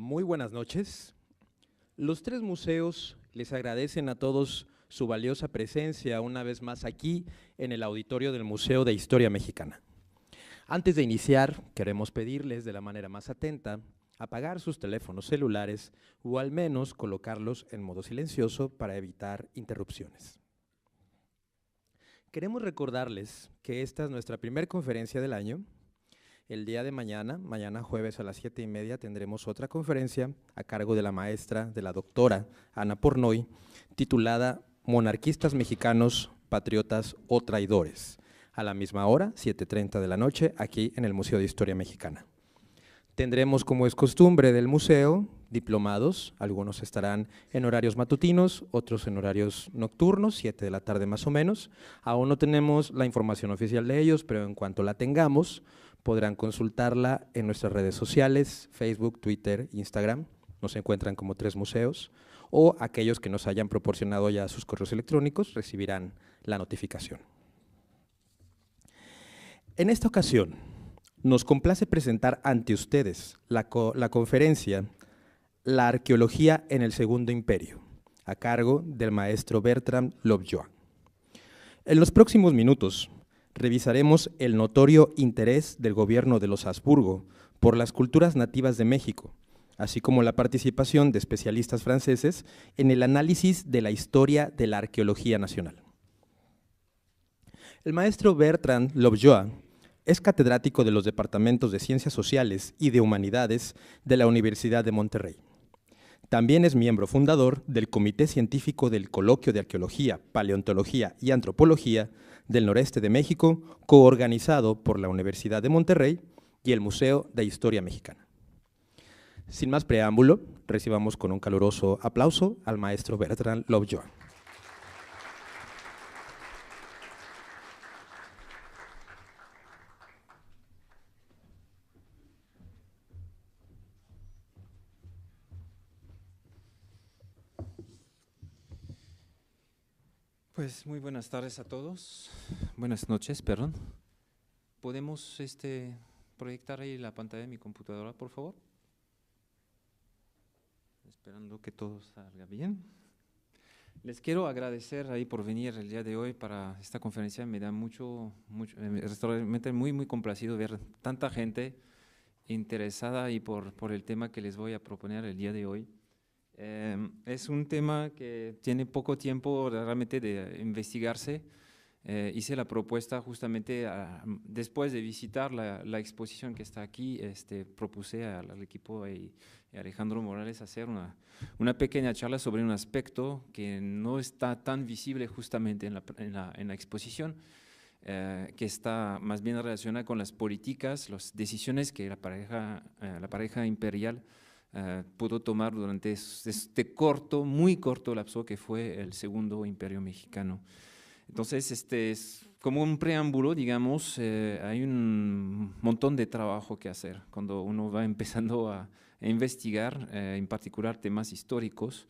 Muy buenas noches. Los tres museos les agradecen a todos su valiosa presencia una vez más aquí en el auditorio del Museo de Historia Mexicana. Antes de iniciar, queremos pedirles de la manera más atenta apagar sus teléfonos celulares o al menos colocarlos en modo silencioso para evitar interrupciones. Queremos recordarles que esta es nuestra primera conferencia del año. El día de mañana jueves a las 7:30, tendremos otra conferencia a cargo de la maestra, de la doctora Ana Pornoy, titulada Monarquistas mexicanos, patriotas o traidores, a la misma hora, 7:30 de la noche, aquí en el Museo de Historia Mexicana. Tendremos, como es costumbre del museo, diplomados, algunos estarán en horarios matutinos, otros en horarios nocturnos, 7 de la tarde más o menos. Aún no tenemos la información oficial de ellos, pero en cuanto la tengamos, podrán consultarla en nuestras redes sociales, Facebook, Twitter, Instagram, nos encuentran como Tres Museos, o aquellos que nos hayan proporcionado ya sus correos electrónicos recibirán la notificación. En esta ocasión, nos complace presentar ante ustedes la conferencia La arqueología en el Segundo Imperio, a cargo del maestro Bertrand Lobjoie. En los próximos minutos revisaremos el notorio interés del gobierno de los Habsburgo por las culturas nativas de México, así como la participación de especialistas franceses en el análisis de la historia de la arqueología nacional. El maestro Bertrand Lobjoie es catedrático de los departamentos de Ciencias Sociales y de Humanidades de la Universidad de Monterrey. También es miembro fundador del Comité Científico del Coloquio de Arqueología, Paleontología y Antropología del Noreste de México, coorganizado por la Universidad de Monterrey y el Museo de Historia Mexicana. Sin más preámbulo, recibamos con un caluroso aplauso al maestro Bertrand Lobjoie. Pues muy buenas tardes a todos, buenas noches, perdón. ¿Podemos proyectar ahí la pantalla de mi computadora, por favor? Esperando que todo salga bien. Les quiero agradecer ahí por venir el día de hoy para esta conferencia, me da realmente muy complacido ver tanta gente interesada ahí por el tema que les voy a proponer el día de hoy. Es un tema que tiene poco tiempo realmente de investigarse. Hice la propuesta justamente después de visitar la exposición que está aquí, propuse al equipo y Alejandro Morales hacer una pequeña charla sobre un aspecto que no está tan visible justamente en la exposición, que está más bien relacionada con las políticas, las decisiones que la pareja imperial pudo tomar durante este muy corto lapso que fue el Segundo Imperio Mexicano. Entonces, es como un preámbulo, digamos, hay un montón de trabajo que hacer cuando uno va empezando a investigar, en particular temas históricos.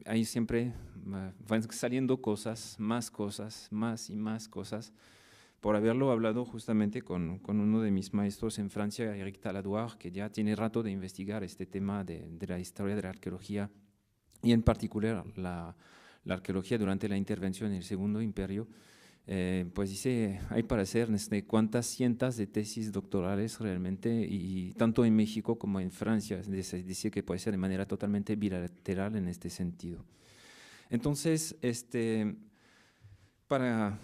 Ahí siempre van saliendo cosas, más y más cosas. Por haberlo hablado justamente con uno de mis maestros en Francia, Eric Taladoire, que ya tiene rato de investigar este tema de la historia de la arqueología y en particular la arqueología durante la intervención en el Segundo Imperio, pues dice, hay para hacer cuántas cientos de tesis doctorales realmente, y tanto en México como en Francia, dice que puede ser de manera totalmente bilateral en este sentido. Entonces, para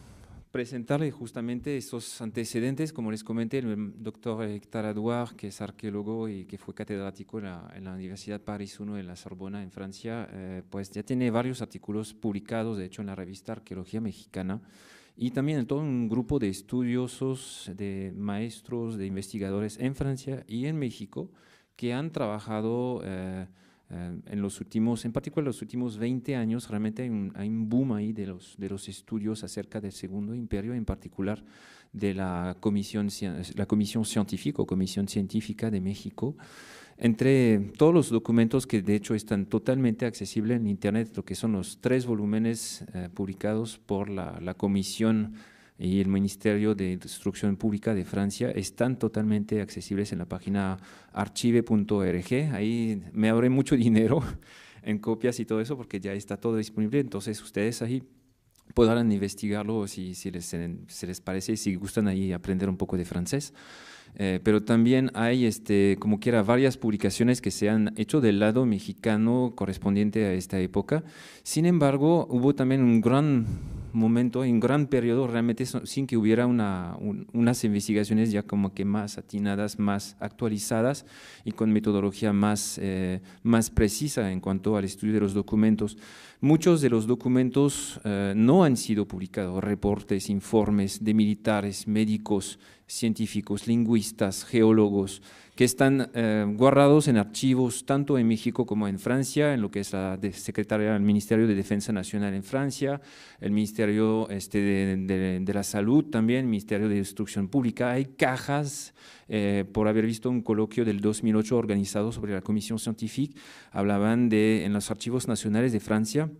presentarle justamente esos antecedentes, como les comenté, el doctor Héctor Adouard, que es arqueólogo y que fue catedrático en la Universidad Paris I en la Sorbona, en Francia, pues ya tiene varios artículos publicados, de hecho, en la revista Arqueología Mexicana, y también en todo un grupo de estudiosos, de maestros, de investigadores en Francia y en México, que han trabajado en particular los últimos 20 años, realmente hay un boom ahí de los estudios acerca del Segundo Imperio, en particular de la Comisión Científica o Comisión Científica de México. Entre todos los documentos que de hecho están totalmente accesibles en internet, lo que son los 3 volúmenes publicados por la Comisión y el Ministerio de Instrucción Pública de Francia están totalmente accesibles en la página archive.org. Ahí me ahorré mucho dinero en copias y todo eso porque ya está todo disponible, entonces ustedes ahí podrán investigarlo si les parece, si gustan ahí aprender un poco de francés. Pero también hay, como quiera, varias publicaciones que se han hecho del lado mexicano correspondiente a esta época. Sin embargo, hubo también un gran momento, un gran periodo realmente sin que hubiera unas investigaciones ya como que más atinadas, más actualizadas y con metodología más precisa en cuanto al estudio de los documentos. Muchos de los documentos no han sido publicados, reportes, informes de militares, médicos, científicos, lingüistas, geólogos, que están guardados en archivos tanto en México como en Francia, en lo que es la Secretaría del Ministerio de Defensa Nacional en Francia, el Ministerio de la Salud también, el Ministerio de Instrucción Pública. Hay cajas, por haber visto un coloquio del 2008 organizado sobre la Comisión Científica, hablaban en los archivos nacionales de Francia,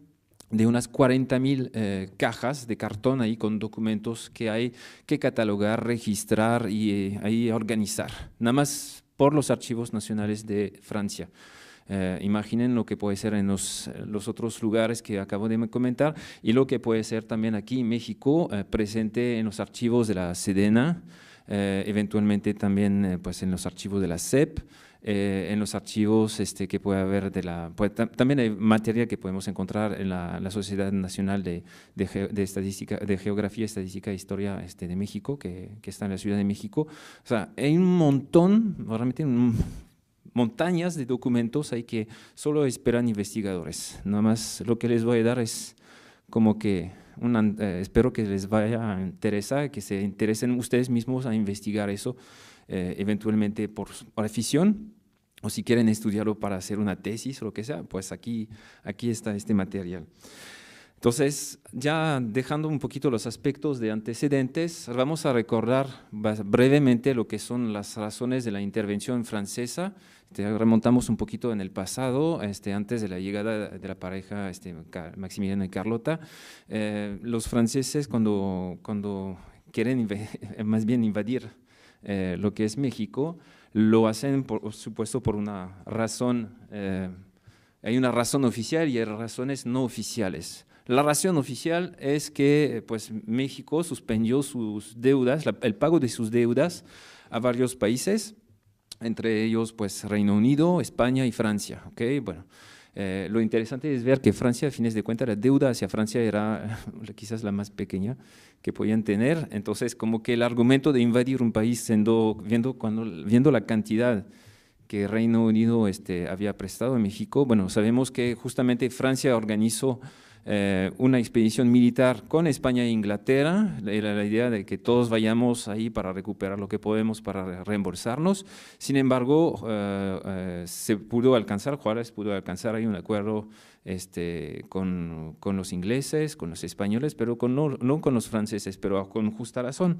de unas 40,000 cajas de cartón ahí con documentos que hay que catalogar, registrar y ahí organizar, nada más por los archivos nacionales de Francia. Imaginen lo que puede ser en los otros lugares que acabo de comentar y lo que puede ser también aquí en México, presente en los archivos de la Sedena, eventualmente también pues en los archivos de la SEP, en los archivos que puede haber también hay materia que podemos encontrar en la Sociedad Nacional de Estadística, de Geografía, Estadística e Historia de México, que está en la Ciudad de México. O sea, hay un montón, realmente montañas de documentos ahí que solo esperan investigadores. Nada más lo que les voy a dar es como que espero que les vaya a interesar, que se interesen ustedes mismos a investigar eso, eventualmente por afición, o si quieren estudiarlo para hacer una tesis o lo que sea, pues aquí está este material. Entonces, ya dejando un poquito los aspectos de antecedentes, vamos a recordar brevemente lo que son las razones de la intervención francesa. Remontamos un poquito en el pasado, antes de la llegada de la pareja Maximiliano y Carlota. Los franceses cuando quieren más bien invadir lo que es México, lo hacen por supuesto por una razón, hay una razón oficial y hay razones no oficiales. La razón oficial es que pues, México suspendió sus deudas, el pago de sus deudas a varios países, entre ellos pues, Reino Unido, España y Francia. ¿Okay? Bueno, lo interesante es ver que Francia, a fines de cuentas, la deuda hacia Francia era quizás la más pequeña que podían tener. Entonces, como que el argumento de invadir un país viendo la cantidad que Reino Unido había prestado a México, bueno, sabemos que justamente Francia organizó una expedición militar con España e Inglaterra. Era la idea de que todos vayamos ahí para recuperar lo que podemos, para reembolsarnos. Sin embargo, se pudo alcanzar, Juárez pudo alcanzar ahí un acuerdo con los ingleses, con los españoles, pero no con los franceses, pero con justa razón,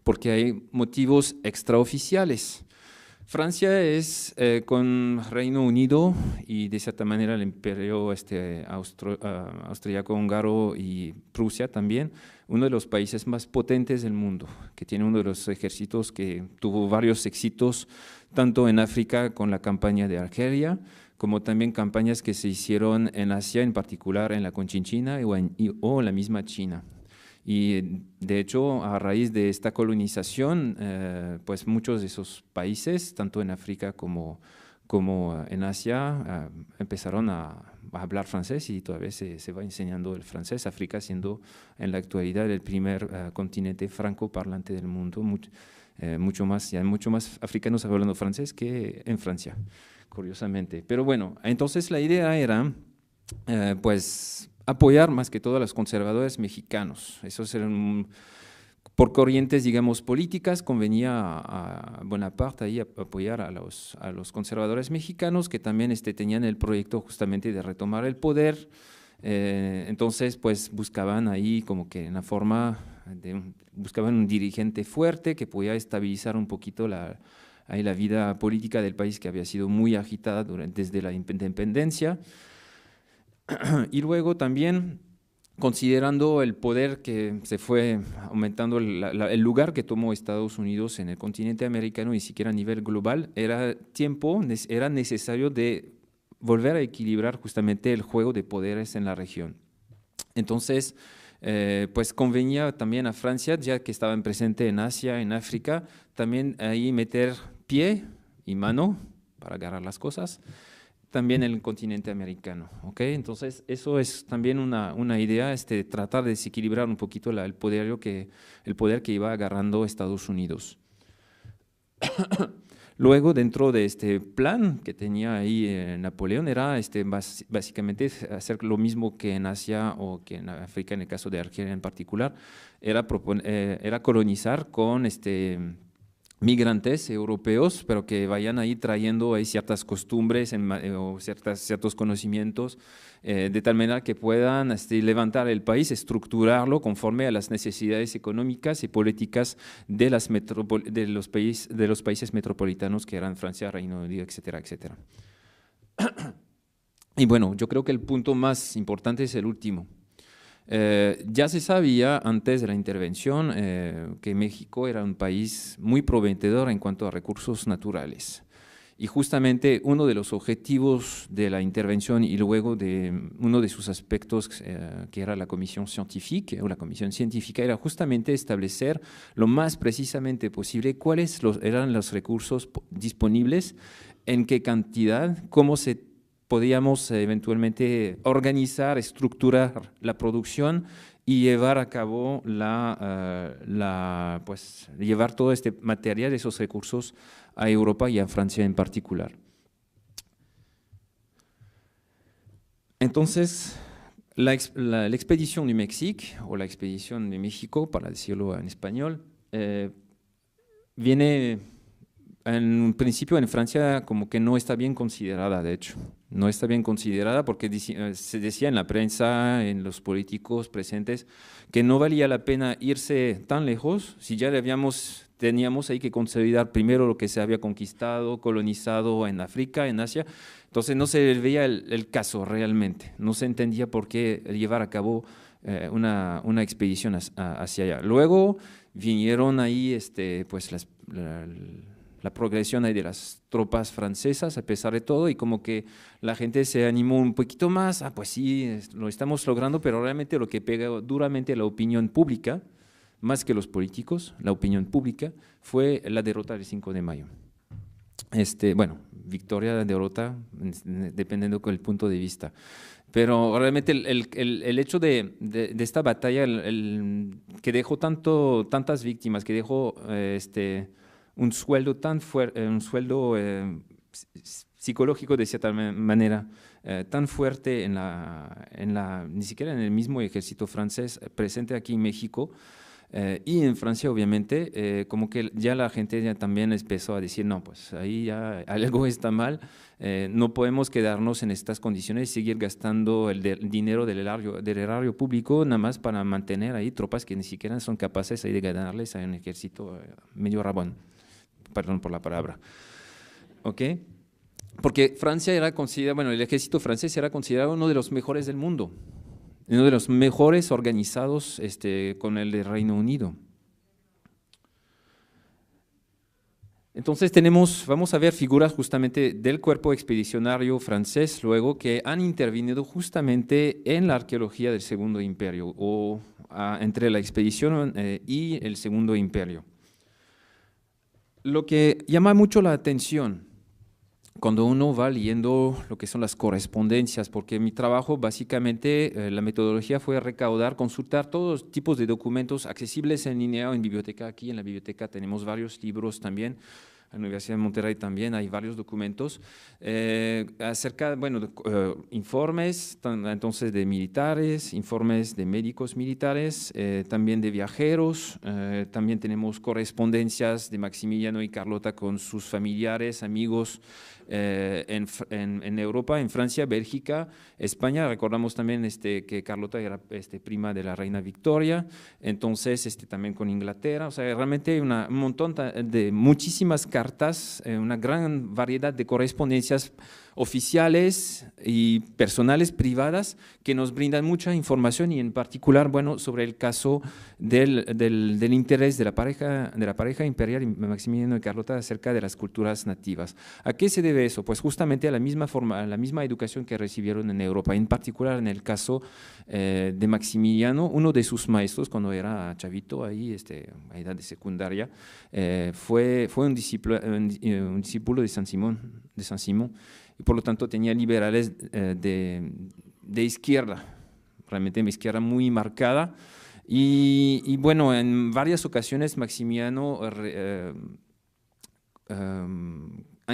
porque hay motivos extraoficiales. Francia es con Reino Unido y de cierta manera el imperio austriaco-húngaro y Prusia también, uno de los países más potentes del mundo, que tiene uno de los ejércitos que tuvo varios éxitos, tanto en África con la campaña de Argelia, como también campañas que se hicieron en Asia, en particular en la Conchinchina o en la misma China. Y de hecho, a raíz de esta colonización, pues muchos de esos países, tanto en África como en Asia, empezaron a hablar francés y todavía se va enseñando el francés, África siendo en la actualidad el primer continente francoparlante del mundo, mucho más africanos hablando francés que en Francia, curiosamente. Pero bueno, entonces la idea era, pues, apoyar más que todo a los conservadores mexicanos. Esos eran por corrientes, digamos, políticas, convenía a Bonaparte ahí apoyar a los conservadores mexicanos que también tenían el proyecto justamente de retomar el poder. Entonces, pues buscaban ahí como que en la forma buscaban un dirigente fuerte que podía estabilizar un poquito la vida política del país que había sido muy agitada desde la independencia. Y luego también considerando el poder que se fue aumentando, el lugar que tomó Estados Unidos en el continente americano, ni siquiera a nivel global, era necesario de volver a equilibrar justamente el juego de poderes en la región. Entonces, pues convenía también a Francia, ya que estaban presentes en Asia, en África, también ahí meter pie y mano para agarrar las cosas, también en el continente americano, ¿ok? Entonces, eso es también una idea, tratar de desequilibrar un poquito el poder que iba agarrando Estados Unidos. Luego, dentro de este plan que tenía ahí Napoleón, era básicamente hacer lo mismo que en Asia o que en África, en el caso de Argelia en particular, era colonizar con migrantes europeos, pero que vayan ahí trayendo ahí ciertas costumbres o ciertos conocimientos, de tal manera que puedan levantar el país, estructurarlo conforme a las necesidades económicas y políticas de los países metropolitanos que eran Francia, Reino Unido, etcétera, etcétera. Y bueno, yo creo que el punto más importante es el último. Ya se sabía antes de la intervención que México era un país muy prometedor en cuanto a recursos naturales. Y justamente uno de los objetivos de la intervención y luego de uno de sus aspectos, que era la comisión científica, era justamente establecer lo más precisamente posible cuáles eran los recursos disponibles, en qué cantidad, cómo podíamos eventualmente organizar, estructurar la producción y llevar a cabo llevar todo este material, esos recursos a Europa y a Francia en particular. Entonces, la expedición de México, o la expedición de México, para decirlo en español, viene en un principio en Francia como que no está bien considerada, de hecho. No está bien considerada porque se decía en la prensa, en los políticos presentes, que no valía la pena irse tan lejos si ya teníamos ahí que consolidar primero lo que se había conquistado, colonizado en África, en Asia. Entonces no se veía el caso realmente, no se entendía por qué llevar a cabo una expedición hacia allá. Luego vinieron ahí pues la progresión ahí de las tropas francesas a pesar de todo, y como que la gente se animó un poquito más, pues sí, lo estamos logrando, pero realmente lo que pega duramente a la opinión pública, más que los políticos, la opinión pública, fue la derrota del 5 de mayo. Bueno, victoria, derrota, dependiendo del punto de vista. Pero realmente el hecho de esta batalla, que dejó tantas víctimas, que dejó un sueldo tan fuerte, un sueldo psicológico de cierta manera, tan fuerte ni siquiera en el mismo ejército francés presente aquí en México, y en Francia obviamente, como que ya la gente ya también empezó a decir, no, pues ahí ya algo está mal, no podemos quedarnos en estas condiciones y seguir gastando el dinero del erario público nada más para mantener ahí tropas que ni siquiera son capaces ahí de ganarles a un ejército medio rabón. Perdón por la palabra, ¿ok? Porque Francia era considerado, bueno, el ejército francés era considerado uno de los mejores del mundo, uno de los mejores organizados con el de Reino Unido. Entonces vamos a ver figuras justamente del cuerpo expedicionario francés luego que han intervenido justamente en la arqueología del Segundo Imperio o entre la expedición y el Segundo Imperio. Lo que llama mucho la atención cuando uno va leyendo lo que son las correspondencias, porque mi trabajo básicamente, la metodología fue recaudar, consultar todos los tipos de documentos accesibles en línea o en biblioteca. Aquí en la biblioteca tenemos varios libros también, en la Universidad de Monterrey también hay varios documentos acerca, bueno, informes entonces de militares, informes de médicos militares, también de viajeros, también tenemos correspondencias de Maximiliano y Carlota con sus familiares, amigos en Europa, en Francia, Bélgica, España. Recordamos también que Carlota era prima de la reina Victoria, entonces también con Inglaterra. O sea, realmente hay un montón de muchísimas cartas, una gran variedad de correspondencias oficiales y personales privadas que nos brindan mucha información y en particular, bueno, sobre el caso del interés de la pareja imperial Maximiliano y Carlota acerca de las culturas nativas. ¿A qué se debe eso? Pues justamente a la misma forma, a la misma educación que recibieron en Europa, en particular en el caso de Maximiliano, uno de sus maestros cuando era chavito, ahí a edad de secundaria, fue un discípulo de San Simón, y por lo tanto tenía liberales de izquierda, realmente de izquierda muy marcada, y bueno, en varias ocasiones Maximiliano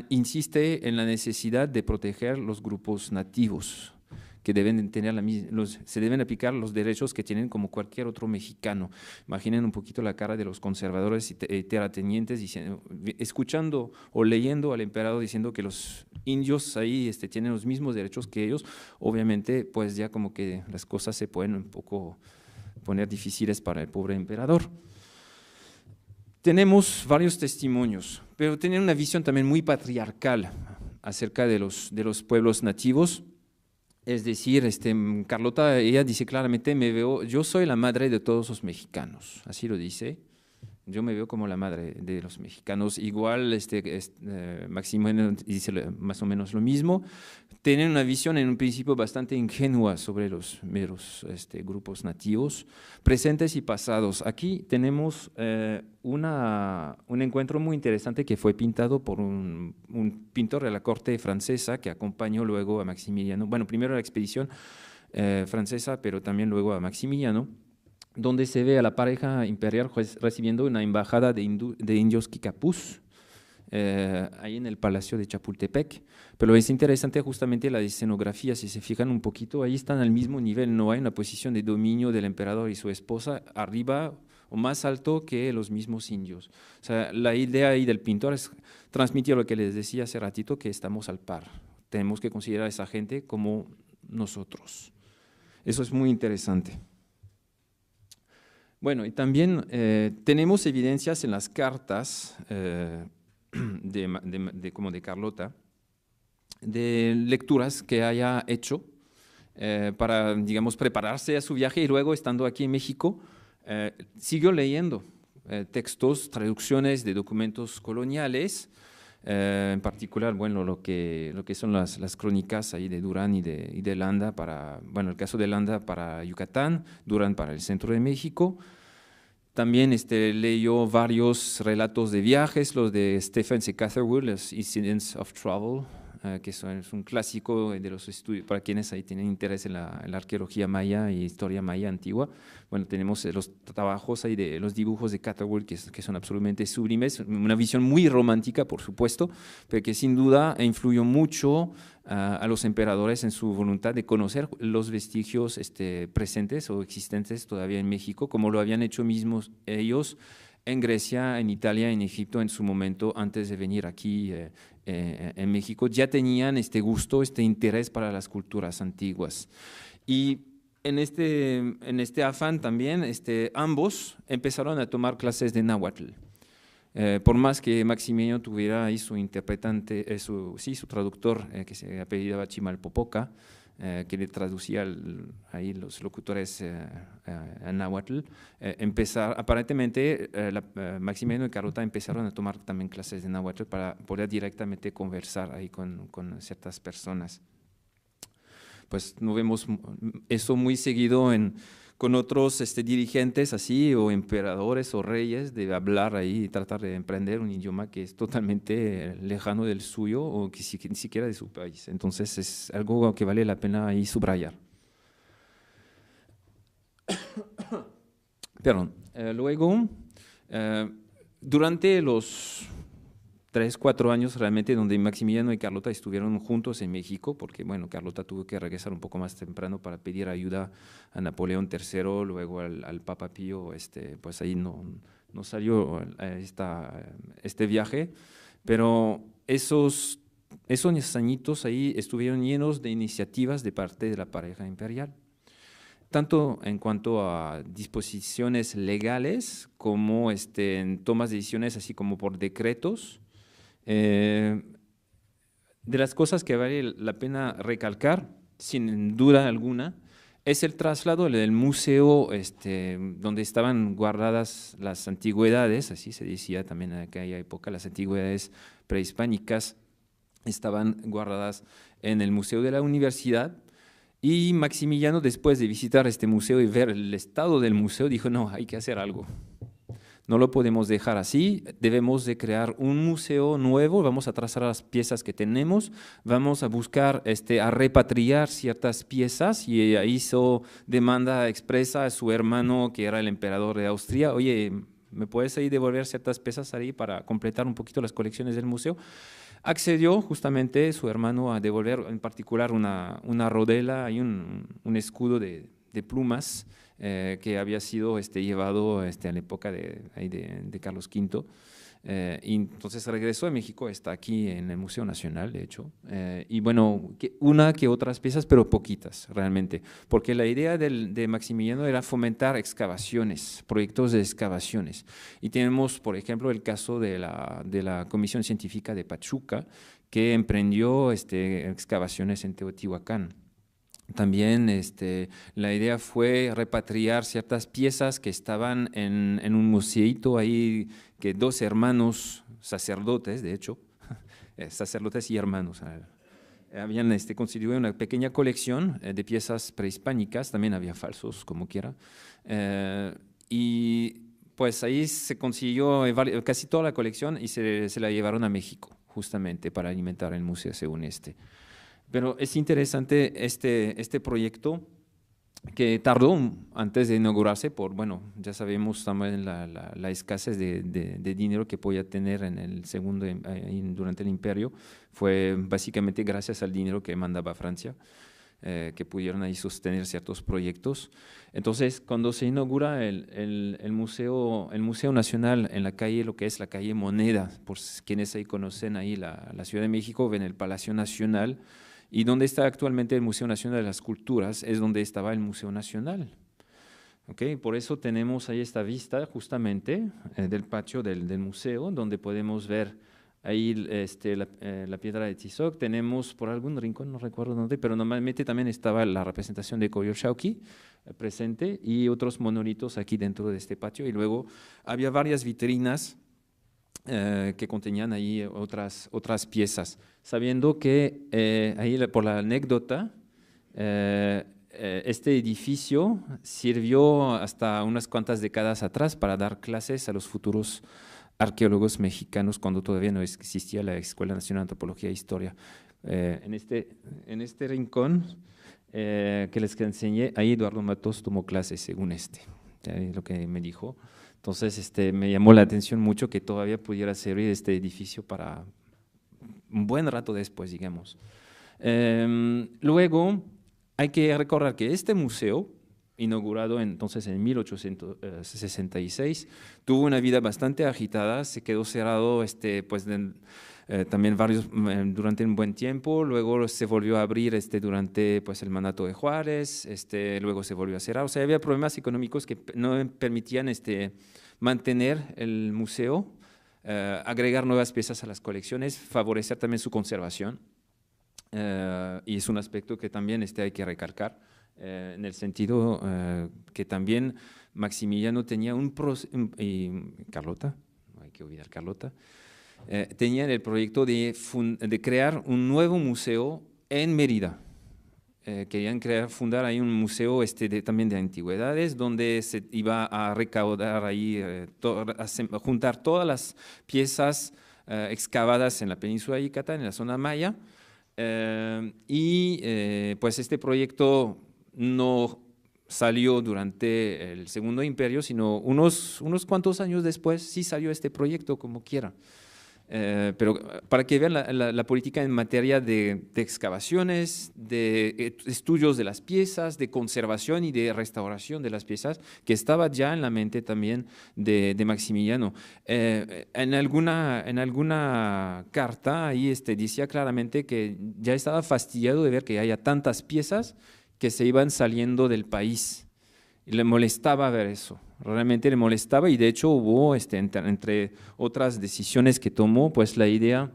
insiste en la necesidad de proteger los grupos nativos, que deben tener se deben aplicar los derechos que tienen como cualquier otro mexicano. Imaginen un poquito la cara de los conservadores y terratenientes escuchando o leyendo al emperador diciendo que los indios ahí tienen los mismos derechos que ellos. Obviamente, pues ya como que las cosas se pueden un poco poner difíciles para el pobre emperador. Tenemos varios testimonios, pero tienen una visión también muy patriarcal acerca de los pueblos nativos. Es decir, Carlota, ella dice claramente, yo soy la madre de todos los mexicanos, así lo dice, yo me veo como la madre de los mexicanos. Igual Maximiliano dice más o menos lo mismo. Tienen una visión en un principio bastante ingenua sobre los grupos nativos, presentes y pasados. Aquí tenemos un encuentro muy interesante que fue pintado por un pintor de la corte francesa que acompañó luego a Maximiliano, bueno, primero a la expedición francesa, pero también luego a Maximiliano, donde se ve a la pareja imperial recibiendo una embajada de indios Kicapús, ahí en el Palacio de Chapultepec. Pero es interesante justamente la escenografía, si se fijan un poquito, ahí están al mismo nivel, no hay una posición de dominio del emperador y su esposa arriba o más alto que los mismos indios. O sea, la idea ahí del pintor es transmitir lo que les decía hace ratito, que estamos al par, tenemos que considerar a esa gente como nosotros. Eso es muy interesante. Bueno, y también tenemos evidencias en las cartas como de Carlota, de lecturas que haya hecho para, digamos, prepararse a su viaje, y luego, estando aquí en México, siguió leyendo textos, traducciones de documentos coloniales, en particular, bueno, lo que son las crónicas ahí de Durán y de Landa el caso de Landa para Yucatán, Durán para el centro de México. También leyó varios relatos de viajes, los de Stephen C. Catherwood, los Incidents of Travel, que es un clásico de los estudios, para quienes ahí tienen interés en la arqueología maya y historia maya antigua. Bueno, tenemos los trabajos ahí de los dibujos de Catherwood que son absolutamente sublimes, una visión muy romántica, por supuesto, pero que sin duda influyó mucho a los emperadores en su voluntad de conocer los vestigios presentes o existentes todavía en México, como lo habían hecho mismos ellos en Grecia, en Italia, en Egipto en su momento antes de venir aquí en México. Ya tenían este gusto, este interés para las culturas antiguas. Y en este afán también, ambos empezaron a tomar clases de náhuatl. Por más que Maximiliano tuviera ahí su interpretante, su traductor, que se apellidaba Chimalpopoca, que le traducía ahí los locutores a náhuatl, aparentemente Maximiliano y Carlota empezaron a tomar también clases de náhuatl para poder directamente conversar ahí con ciertas personas. Pues no vemos eso muy seguido con otros dirigentes así, o emperadores o reyes, de hablar ahí y tratar de emprender un idioma que es totalmente lejano del suyo o que ni siquiera de su país. Entonces es algo que vale la pena ahí subrayar. Perdón. Luego, durante los 3-4 años realmente donde Maximiliano y Carlota estuvieron juntos en México, porque bueno, Carlota tuvo que regresar un poco más temprano para pedir ayuda a Napoleón III, luego al Papa Pío, pues ahí no salió este viaje, pero esos añitos ahí estuvieron llenos de iniciativas de parte de la pareja imperial, tanto en cuanto a disposiciones legales como en tomas de decisiones así como por decretos. de las cosas que vale la pena recalcar, sin duda alguna, es el traslado del museo donde estaban guardadas las antigüedades, así se decía también en aquella época, las antigüedades prehispánicas estaban guardadas en el Museo de la Universidad, y Maximiliano, después de visitar este museo y ver el estado del museo, dijo, no, hay que hacer algo. No lo podemos dejar así, debemos de crear un museo nuevo, vamos a trazar las piezas que tenemos, vamos a buscar a repatriar ciertas piezas, y hizo demanda expresa a su hermano, que era el emperador de Austria, oye, ¿me puedes ahí devolver ciertas piezas ahí para completar un poquito las colecciones del museo? Accedió justamente su hermano a devolver en particular una rodela y un escudo de plumas, que había sido llevado a la época de Carlos V. Y entonces regresó a México, está aquí en el Museo Nacional, de hecho, y bueno, una que otras piezas, pero poquitas realmente, porque la idea de Maximiliano era fomentar excavaciones, proyectos de excavaciones. Y tenemos, por ejemplo, el caso de la Comisión Científica de Pachuca, que emprendió excavaciones en Teotihuacán. También la idea fue repatriar ciertas piezas que estaban en un museito ahí, que dos hermanos sacerdotes, de hecho, sacerdotes y hermanos, habían constituido una pequeña colección de piezas prehispánicas, también había falsos, como quiera, y pues ahí se consiguió casi toda la colección y se la llevaron a México, justamente para alimentar el museo según Pero es interesante este proyecto, que tardó antes de inaugurarse por, bueno, ya sabemos también la escasez de dinero que podía tener en el durante el imperio. Fue básicamente gracias al dinero que mandaba Francia, que pudieron ahí sostener ciertos proyectos. Entonces, cuando se inaugura el Museo Nacional en la calle, lo que es la calle Moneda, por quienes ahí conocen ahí la Ciudad de México, ven el Palacio Nacional, y donde está actualmente el Museo Nacional de las Culturas, es donde estaba el Museo Nacional. ¿Okay? Por eso tenemos ahí esta vista justamente del patio del museo, donde podemos ver ahí la piedra de Tizoc. Tenemos por algún rincón, no recuerdo dónde, pero normalmente también estaba la representación de Coyolxauhqui presente, y otros monolitos aquí dentro de este patio. Y luego había varias vitrinas que contenían ahí otras piezas, sabiendo que ahí por la anécdota, este edificio sirvió hasta unas cuantas décadas atrás para dar clases a los futuros arqueólogos mexicanos, cuando todavía no existía la Escuela Nacional de Antropología e Historia. En este rincón que les enseñé, ahí Eduardo Matos tomó clases, según es lo que me dijo. Entonces me llamó la atención mucho que todavía pudiera servir este edificio para un buen rato después, digamos. Luego hay que recordar que este museo, inaugurado entonces en 1866, tuvo una vida bastante agitada, se quedó cerrado también durante un buen tiempo, luego se volvió a abrir durante el mandato de Juárez, luego se volvió a cerrar. O sea, había problemas económicos que no permitían mantener el museo, agregar nuevas piezas a las colecciones, favorecer también su conservación, y es un aspecto que también hay que recalcar, en el sentido que también Maximiliano tenía y Carlota, no hay que olvidar Carlota, tenían el proyecto de crear un nuevo museo en Mérida. Querían fundar ahí un museo también de antigüedades, donde se iba a recaudar ahí, juntar todas las piezas excavadas en la península de Yucatán, en la zona maya, pues este proyecto no salió durante el Segundo Imperio, sino unos cuantos años después sí salió este proyecto como quiera. Pero para que vean la política en materia de excavaciones, de estudios de las piezas, de conservación y de restauración de las piezas, que estaba ya en la mente también de Maximiliano. En alguna carta ahí decía claramente que ya estaba fastidiado de ver que haya tantas piezas que se iban saliendo del país. Y le molestaba ver eso, realmente le molestaba, y de hecho hubo, entre otras decisiones que tomó, pues la idea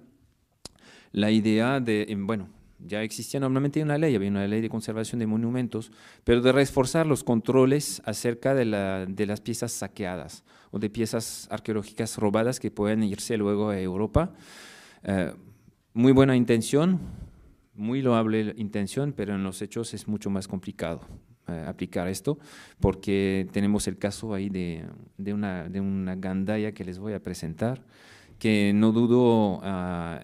la idea de, bueno, ya existía normalmente una ley, había una ley de conservación de monumentos, pero de reforzar los controles acerca de las piezas saqueadas o de piezas arqueológicas robadas que pueden irse luego a Europa. Muy buena intención, muy loable intención, pero en los hechos es mucho más complicado aplicar esto, porque tenemos el caso ahí de una gandaya que les voy a presentar, que no dudo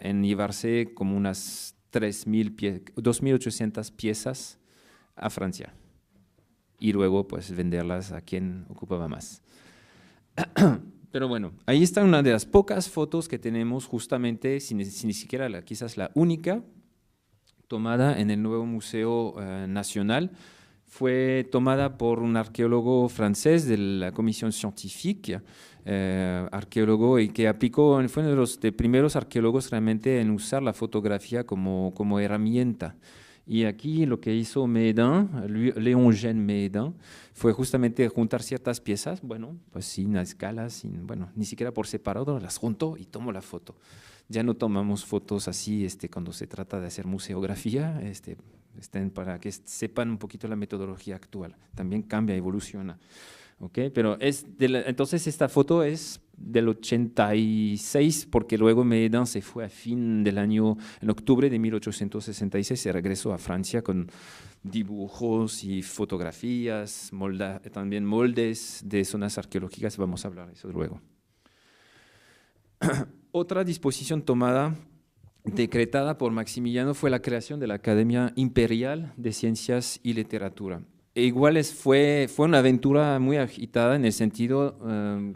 en llevarse como unas 2.800 piezas a Francia y luego pues venderlas a quien ocupaba más. Pero bueno, ahí está una de las pocas fotos que tenemos justamente, si ni siquiera quizás la única, tomada en el nuevo Museo Nacional. Fue tomada por un arqueólogo francés de la Comisión Científica, arqueólogo y que aplicó, fue uno de los primeros arqueólogos realmente en usar la fotografía como herramienta. Y aquí lo que hizo Médin, Léon-Eugène Médin, fue justamente juntar ciertas piezas, bueno, pues sin escala, bueno, ni siquiera por separado, las juntó y tomó la foto. Ya no tomamos fotos así cuando se trata de hacer museografía, para que sepan un poquito la metodología actual. También cambia, evoluciona. ¿Okay? Pero entonces esta foto es del 86, porque luego Médin se fue a fin del año, en octubre de 1866, se regresó a Francia con dibujos y fotografías, también moldes de zonas arqueológicas, vamos a hablar de eso luego. Otra disposición tomada, decretada por Maximiliano, fue la creación de la Academia Imperial de Ciencias y Literatura. Igual fue una aventura muy agitada en el sentido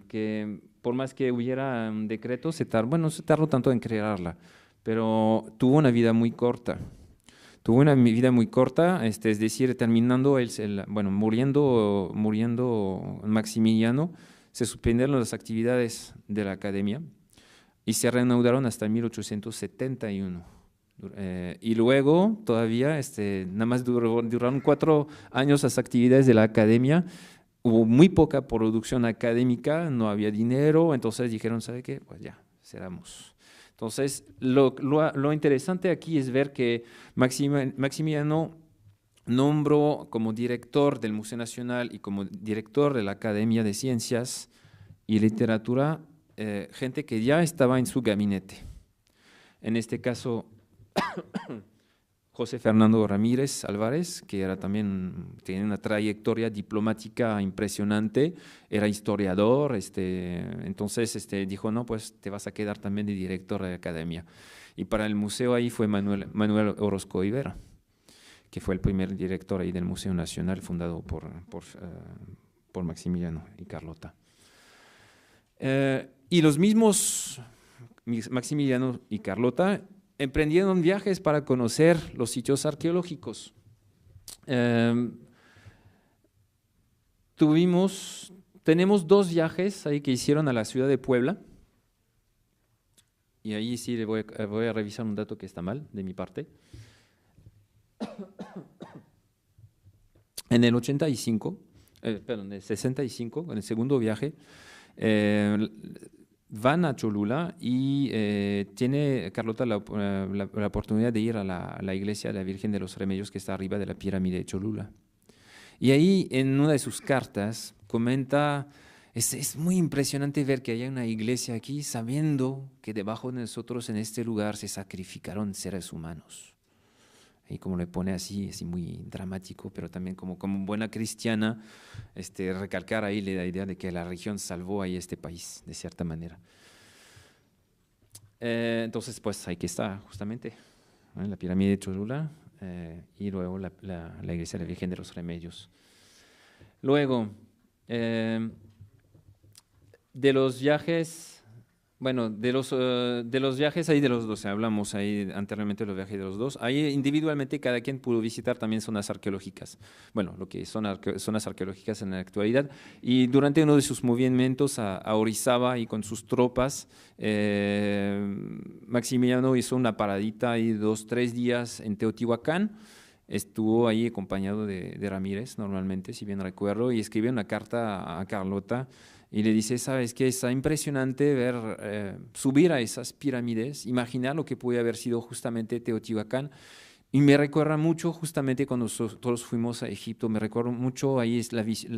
que por más que hubiera un decreto, se tardó tanto en crearla, pero tuvo una vida muy corta. Tuvo una vida muy corta, es decir, terminando, muriendo Maximiliano, se suspendieron las actividades de la academia y se reanudaron hasta 1871. Y luego todavía, nada más duraron 4 años las actividades de la academia. Hubo muy poca producción académica, no había dinero, entonces dijeron, ¿sabe qué? Pues ya, cerramos. Entonces, lo interesante aquí es ver que Maximiliano nombró como director del Museo Nacional y como director de la Academia de Ciencias y Literatura gente que ya estaba en su gabinete. En este caso, José Fernando Ramírez Álvarez, que tenía una trayectoria diplomática impresionante, era historiador, entonces dijo, no, pues te vas a quedar también de director de la academia. Y para el museo ahí fue Manuel Orozco Ibera, que fue el primer director ahí del Museo Nacional, fundado por Maximiliano y Carlota. Y los mismos Maximiliano y Carlota emprendieron viajes para conocer los sitios arqueológicos. Tenemos 2 viajes ahí que hicieron a la ciudad de Puebla. Y ahí sí voy a revisar un dato que está mal de mi parte. En el 85, en el 65, en el segundo viaje, van a Cholula y tiene Carlota la oportunidad de ir a la iglesia de la Virgen de los Remedios que está arriba de la pirámide de Cholula. Y ahí en una de sus cartas comenta, es muy impresionante ver que hay una iglesia aquí sabiendo que debajo de nosotros en este lugar se sacrificaron seres humanos. Y como le pone así muy dramático, pero también como buena cristiana, recalcar ahí la idea de que la religión salvó ahí este país, de cierta manera. Entonces, pues ahí que está, justamente, ¿no? La pirámide de Cholula y luego la iglesia de la Virgen de los Remedios. Luego, de los viajes... Bueno, de los viajes ahí de los 2, hablamos ahí anteriormente de los viajes de los 2, ahí individualmente cada quien pudo visitar también zonas arqueológicas, bueno, lo que son zonas arqueológicas en la actualidad, y durante uno de sus movimientos a Orizaba y con sus tropas, Maximiliano hizo una paradita ahí 2-3 días en Teotihuacán, estuvo ahí acompañado de Ramírez normalmente, si bien recuerdo, y escribió una carta a Carlota, y le dice, ¿sabes qué? Está impresionante ver, subir a esas pirámides, imaginar lo que puede haber sido justamente Teotihuacán. Y me recuerda mucho justamente cuando todos fuimos a Egipto, me recuerdo mucho ahí es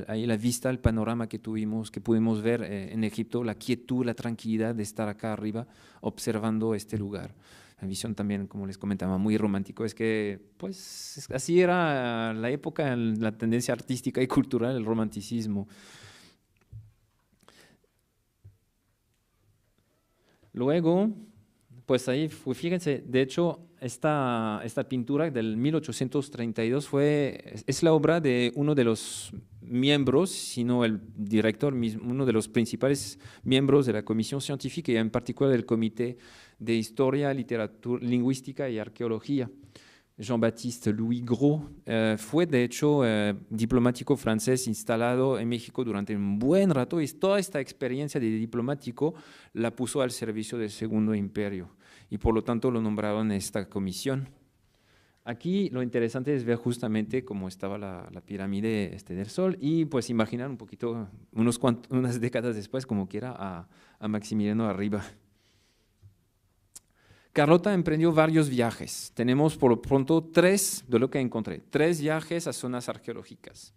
ahí la vista, el panorama que tuvimos, que pudimos ver en Egipto, la quietud, la tranquilidad de estar acá arriba observando este lugar. La visión también, como les comentaba, muy romántico. Es que, pues, así era la época, la tendencia artística y cultural, el romanticismo. Luego, pues ahí, fíjense, de hecho, esta pintura del 1832 es la obra de uno de los miembros, sino el director, uno de los principales miembros de la Comisión Científica y en particular del Comité de Historia, Literatura, Lingüística y Arqueología. Jean-Baptiste Louis Gros fue de hecho diplomático francés instalado en México durante un buen rato y toda esta experiencia de diplomático la puso al servicio del Segundo Imperio y por lo tanto lo nombraron en esta comisión. Aquí lo interesante es ver justamente cómo estaba la pirámide del Sol y pues imaginar un poquito, unas décadas después, como quiera, a Maximiliano arriba. Carlota emprendió varios viajes. Tenemos por lo pronto de lo que encontré, 3 viajes a zonas arqueológicas.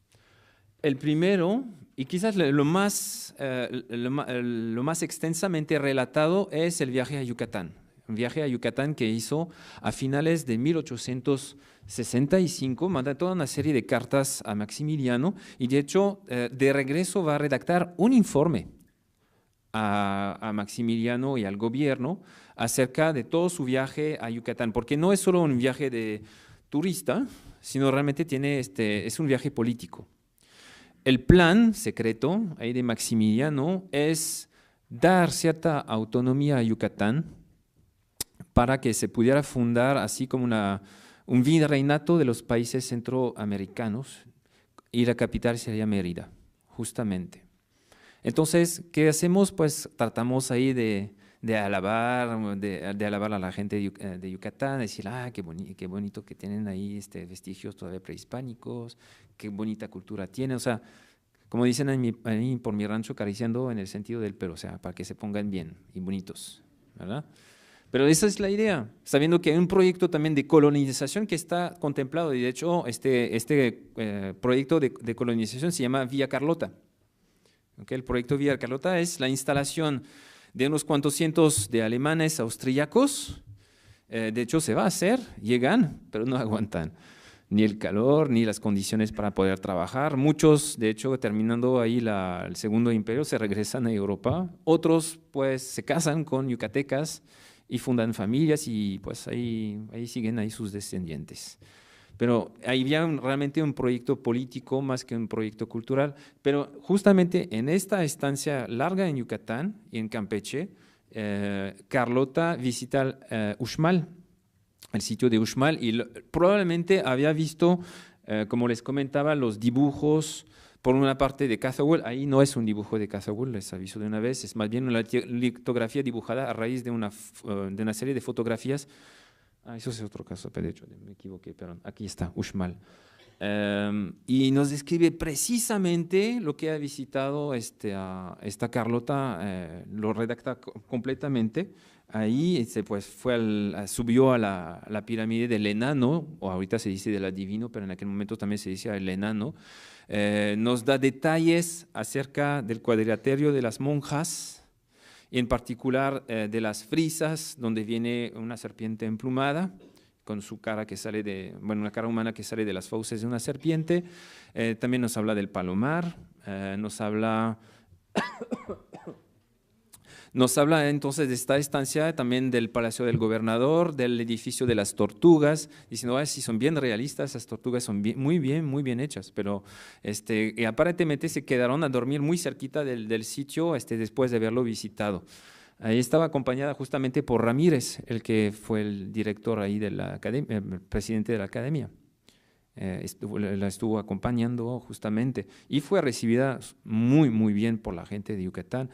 El primero, y quizás lo más extensamente relatado, es el viaje a Yucatán. Un viaje a Yucatán que hizo a finales de 1865, manda toda una serie de cartas a Maximiliano y de hecho de regreso va a redactar un informe a Maximiliano y al gobierno acerca de todo su viaje a Yucatán, porque no es solo un viaje de turista, sino realmente es un viaje político. El plan secreto ahí de Maximiliano es dar cierta autonomía a Yucatán para que se pudiera fundar así como un virreinato de los países centroamericanos y la capital sería Mérida, justamente. Entonces, ¿qué hacemos? Pues tratamos ahí de alabar a la gente de Yucatán, decir, qué bonito que tienen ahí vestigios todavía prehispánicos, qué bonita cultura tienen, o sea, como dicen ahí por mi rancho, acariciando en el sentido del pelo, o sea, para que se pongan bien y bonitos, ¿verdad? Pero esa es la idea, sabiendo que hay un proyecto también de colonización que está contemplado, y de hecho este proyecto de colonización se llama Vía Carlota. Okay, el proyecto Vía Carlota es la instalación de unos cuantos cientos de alemanes austríacos. De hecho, se va a hacer, llegan, pero no aguantan ni el calor ni las condiciones para poder trabajar. Muchos, de hecho, terminando ahí el Segundo Imperio, se regresan a Europa. Otros, pues, se casan con yucatecas y fundan familias y pues ahí siguen ahí sus descendientes. Pero ahí había realmente un proyecto político más que un proyecto cultural. Pero justamente en esta estancia larga en Yucatán y en Campeche, Carlota visita Uxmal, el sitio de Uxmal, y probablemente había visto, como les comentaba, los dibujos, por una parte de Catherwood. Ahí no es un dibujo de Catherwood, les aviso de una vez, es más bien una litografía dibujada a raíz de una serie de fotografías. Eso es otro caso, de hecho, me equivoqué, pero aquí está, Uxmal. Y nos describe precisamente lo que ha visitado esta Carlota, lo redacta completamente. Ahí pues subió a la pirámide del enano, o ahorita se dice del adivino, pero en aquel momento también se decía el enano. Nos da detalles acerca del cuadrilátero de las monjas, y en particular de las frisas, donde viene una serpiente emplumada, con su cara que sale una cara humana que sale de las fauces de una serpiente. También nos habla del palomar, nos habla entonces de esta estancia, también del Palacio del Gobernador, del edificio de las tortugas, diciendo, sí, son bien realistas, esas tortugas son muy bien hechas, pero y aparentemente se quedaron a dormir muy cerquita del sitio después de haberlo visitado. Ahí estaba acompañada justamente por Ramírez, el que fue el director ahí de la academia, el presidente de la academia. La estuvo acompañando justamente y fue recibida muy bien por la gente de Yucatán.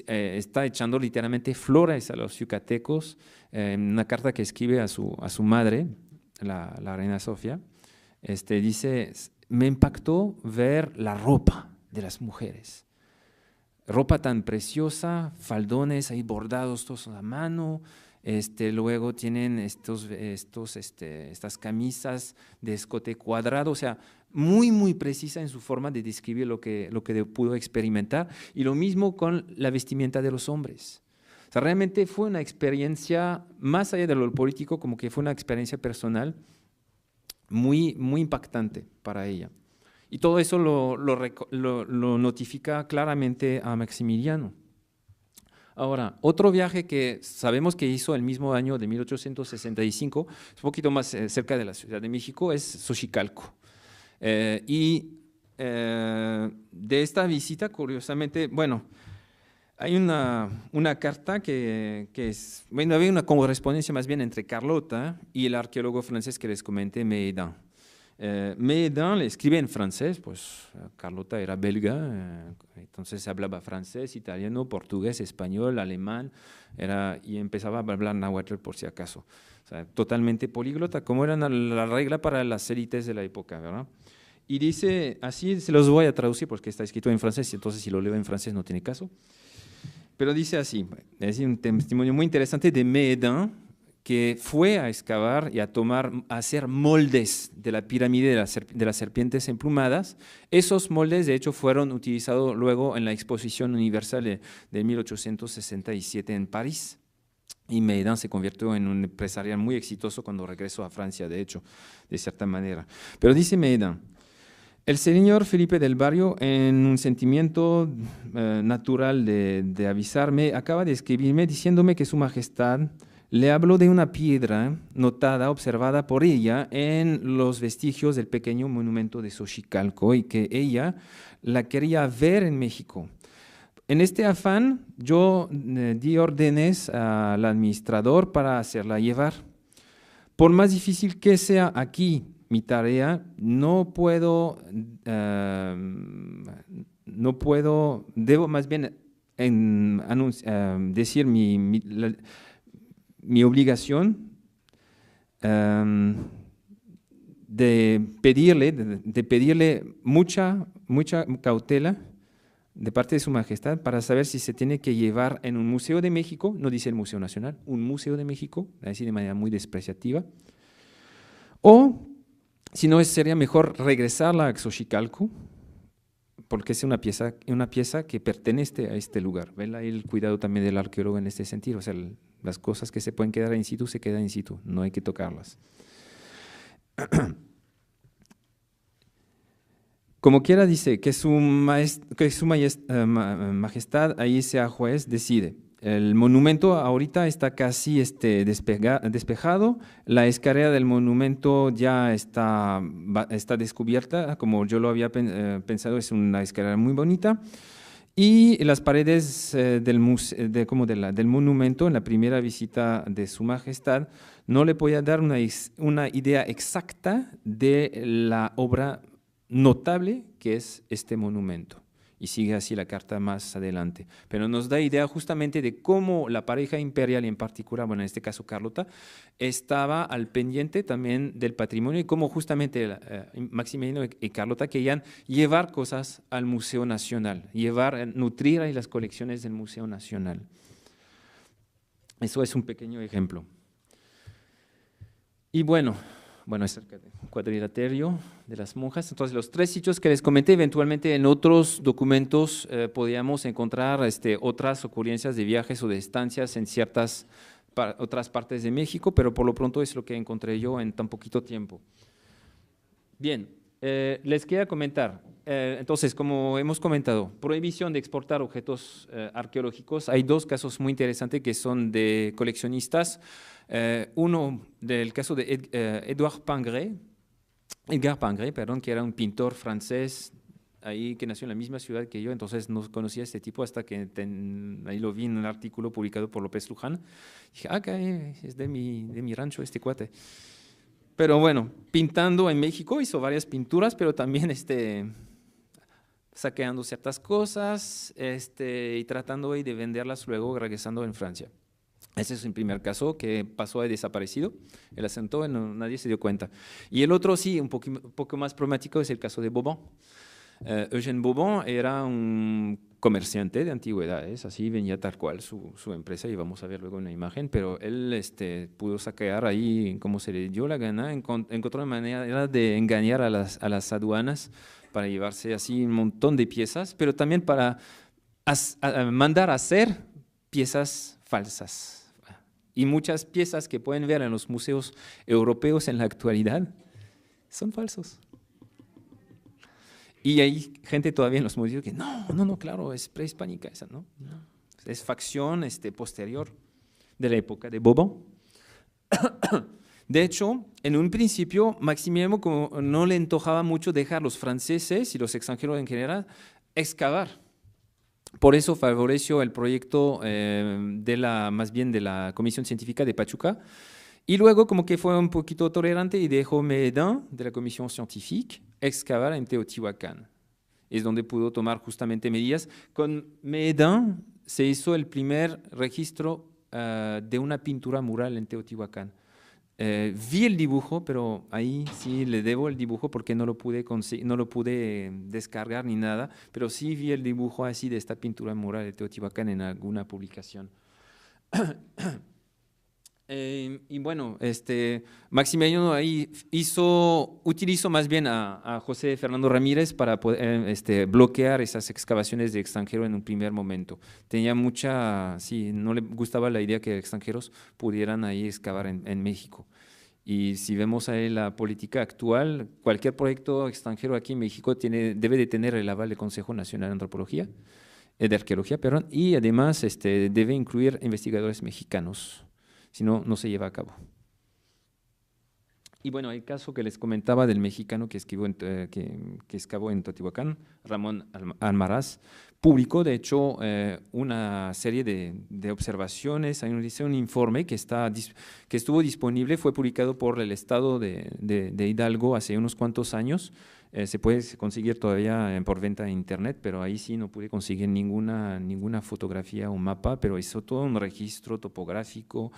Está echando literalmente flores a los yucatecos en una carta que escribe a su madre, la reina Sofía. Dice, me impactó ver la ropa de las mujeres. ropa tan preciosa, faldones ahí bordados todos a mano. Luego tienen estas camisas de escote cuadrado, o sea, muy precisa en su forma de describir lo que pudo experimentar. Y lo mismo con la vestimenta de los hombres. O sea, realmente fue una experiencia, más allá de lo político, como que fue una experiencia personal muy impactante para ella. Y todo eso lo notifica claramente a Maximiliano. Ahora, otro viaje que sabemos que hizo el mismo año de 1865, un poquito más cerca de la Ciudad de México, es Xochicalco. De esta visita, curiosamente, bueno, hay una carta que es, bueno, había una correspondencia más bien entre Carlota y el arqueólogo francés que les comenté, Méhédin. Méhédin le escribe en francés, pues Carlota era belga, entonces hablaba francés, italiano, portugués, español, alemán, y empezaba a hablar náhuatl por si acaso. O sea, totalmente políglota, como era la regla para las élites de la época, ¿verdad? Y dice, así se los voy a traducir porque está escrito en francés, entonces si lo leo en francés no tiene caso. Pero dice así, es un testimonio muy interesante de Méhédin, que fue a excavar y a hacer moldes de la pirámide de las serpientes emplumadas. Esos moldes, de hecho, fueron utilizados luego en la Exposición Universal de 1867 en París. Y Méhédin se convirtió en un empresarial muy exitoso cuando regresó a Francia, de hecho, de cierta manera. Pero dice Méhédin, el señor Felipe del Barrio, en un sentimiento natural de avisarme, acaba de escribirme diciéndome que su majestad le habló de una piedra notada, observada por ella en los vestigios del pequeño monumento de Xochicalco y que ella la quería ver en México. En este afán, yo di órdenes al administrador para hacerla llevar. Por más difícil que sea aquí mi tarea, debo más bien decir mi obligación de pedirle mucha cautela de parte de su majestad para saber si se tiene que llevar en un museo de México, no dice el Museo Nacional, un museo de México, así de manera muy despreciativa, o si no sería mejor regresarla a Xochicalco, porque es una pieza que pertenece a este lugar. ¿Ven ahí el cuidado también del arqueólogo en este sentido? O sea, las cosas que se pueden quedar in situ se quedan in situ, no hay que tocarlas. Como quiera dice que su majestad, ahí sea juez, decide. El monumento ahorita está casi despejado, la escalera del monumento ya está descubierta, como yo lo había pensado, es una escalera muy bonita. Y las paredes del monumento, en la primera visita de su majestad, no le podía dar una idea exacta de la obra notable que es este monumento. Y sigue así la carta más adelante. Pero nos da idea justamente de cómo la pareja imperial, y en particular, bueno, en este caso Carlota, estaba al pendiente también del patrimonio y cómo justamente Maximiliano y Carlota querían llevar cosas al Museo Nacional, nutrir ahí las colecciones del Museo Nacional. Eso es un pequeño ejemplo. Y bueno, es cerca del cuadrilátero de las monjas. Entonces, los tres sitios que les comenté, eventualmente en otros documentos podíamos encontrar otras ocurrencias de viajes o de estancias en ciertas otras partes de México, pero por lo pronto es lo que encontré yo en tan poquito tiempo. Bien, les quería comentar, entonces, como hemos comentado, prohibición de exportar objetos arqueológicos. Hay dos casos muy interesantes que son de coleccionistas. Uno del caso de Edgar Pingré, que era un pintor francés ahí que nació en la misma ciudad que yo, entonces no conocía a este tipo hasta que ahí lo vi en un artículo publicado por López Luján. Dije, es de mi rancho este cuate. Pero bueno, pintando en México hizo varias pinturas, pero también saqueando ciertas cosas y tratando de venderlas luego regresando en Francia. Ese es el primer caso que pasó a desaparecido, él asentó, nadie se dio cuenta. Y el otro sí, un poco más problemático, es el caso de Vauban. Eugène Bobon era un comerciante de antigüedades, así venía tal cual su empresa, y vamos a ver luego una imagen, pero él pudo saquear ahí como se le dio la gana, encontró una manera de engañar a las aduanas para llevarse así un montón de piezas, pero también para mandar a hacer piezas falsas. Y muchas piezas que pueden ver en los museos europeos en la actualidad son falsos. Y hay gente todavía en los museos que no, claro, es prehispánica esa, ¿no? Es facción posterior de la época de Bobon. De hecho, en un principio, Maximiliano como no le antojaba mucho dejar a los franceses y los extranjeros en general excavar. Por eso favoreció el proyecto más bien de la Comisión Científica de Pachuca. Y luego como que fue un poquito tolerante y dejó Médin, de la Comisión Científica, excavar en Teotihuacán. Es donde pudo tomar justamente medidas. Con Médin se hizo el primer registro de una pintura mural en Teotihuacán. Vi el dibujo, pero ahí sí le debo el dibujo porque no lo pude descargar ni nada, pero sí vi el dibujo así de esta pintura mural de Teotihuacán en alguna publicación. Y bueno, Maximiliano ahí utilizó más bien a José Fernando Ramírez para poder bloquear esas excavaciones de extranjeros en un primer momento. Tenía no le gustaba la idea que extranjeros pudieran ahí excavar en México. Y si vemos ahí la política actual, cualquier proyecto extranjero aquí en México debe de tener el aval del Consejo Nacional de Antropología, de Arqueología, perdón, y además debe incluir investigadores mexicanos. Si no, no se lleva a cabo. Y bueno, el caso que les comentaba del mexicano que excavó en Teotihuacán, Ramón Almaraz, publicó de hecho una serie de observaciones, hay un informe que estuvo disponible, fue publicado por el Estado de Hidalgo hace unos cuantos años. Se puede conseguir todavía por venta en internet, pero ahí sí no pude conseguir ninguna fotografía o mapa, pero hizo todo un registro topográfico,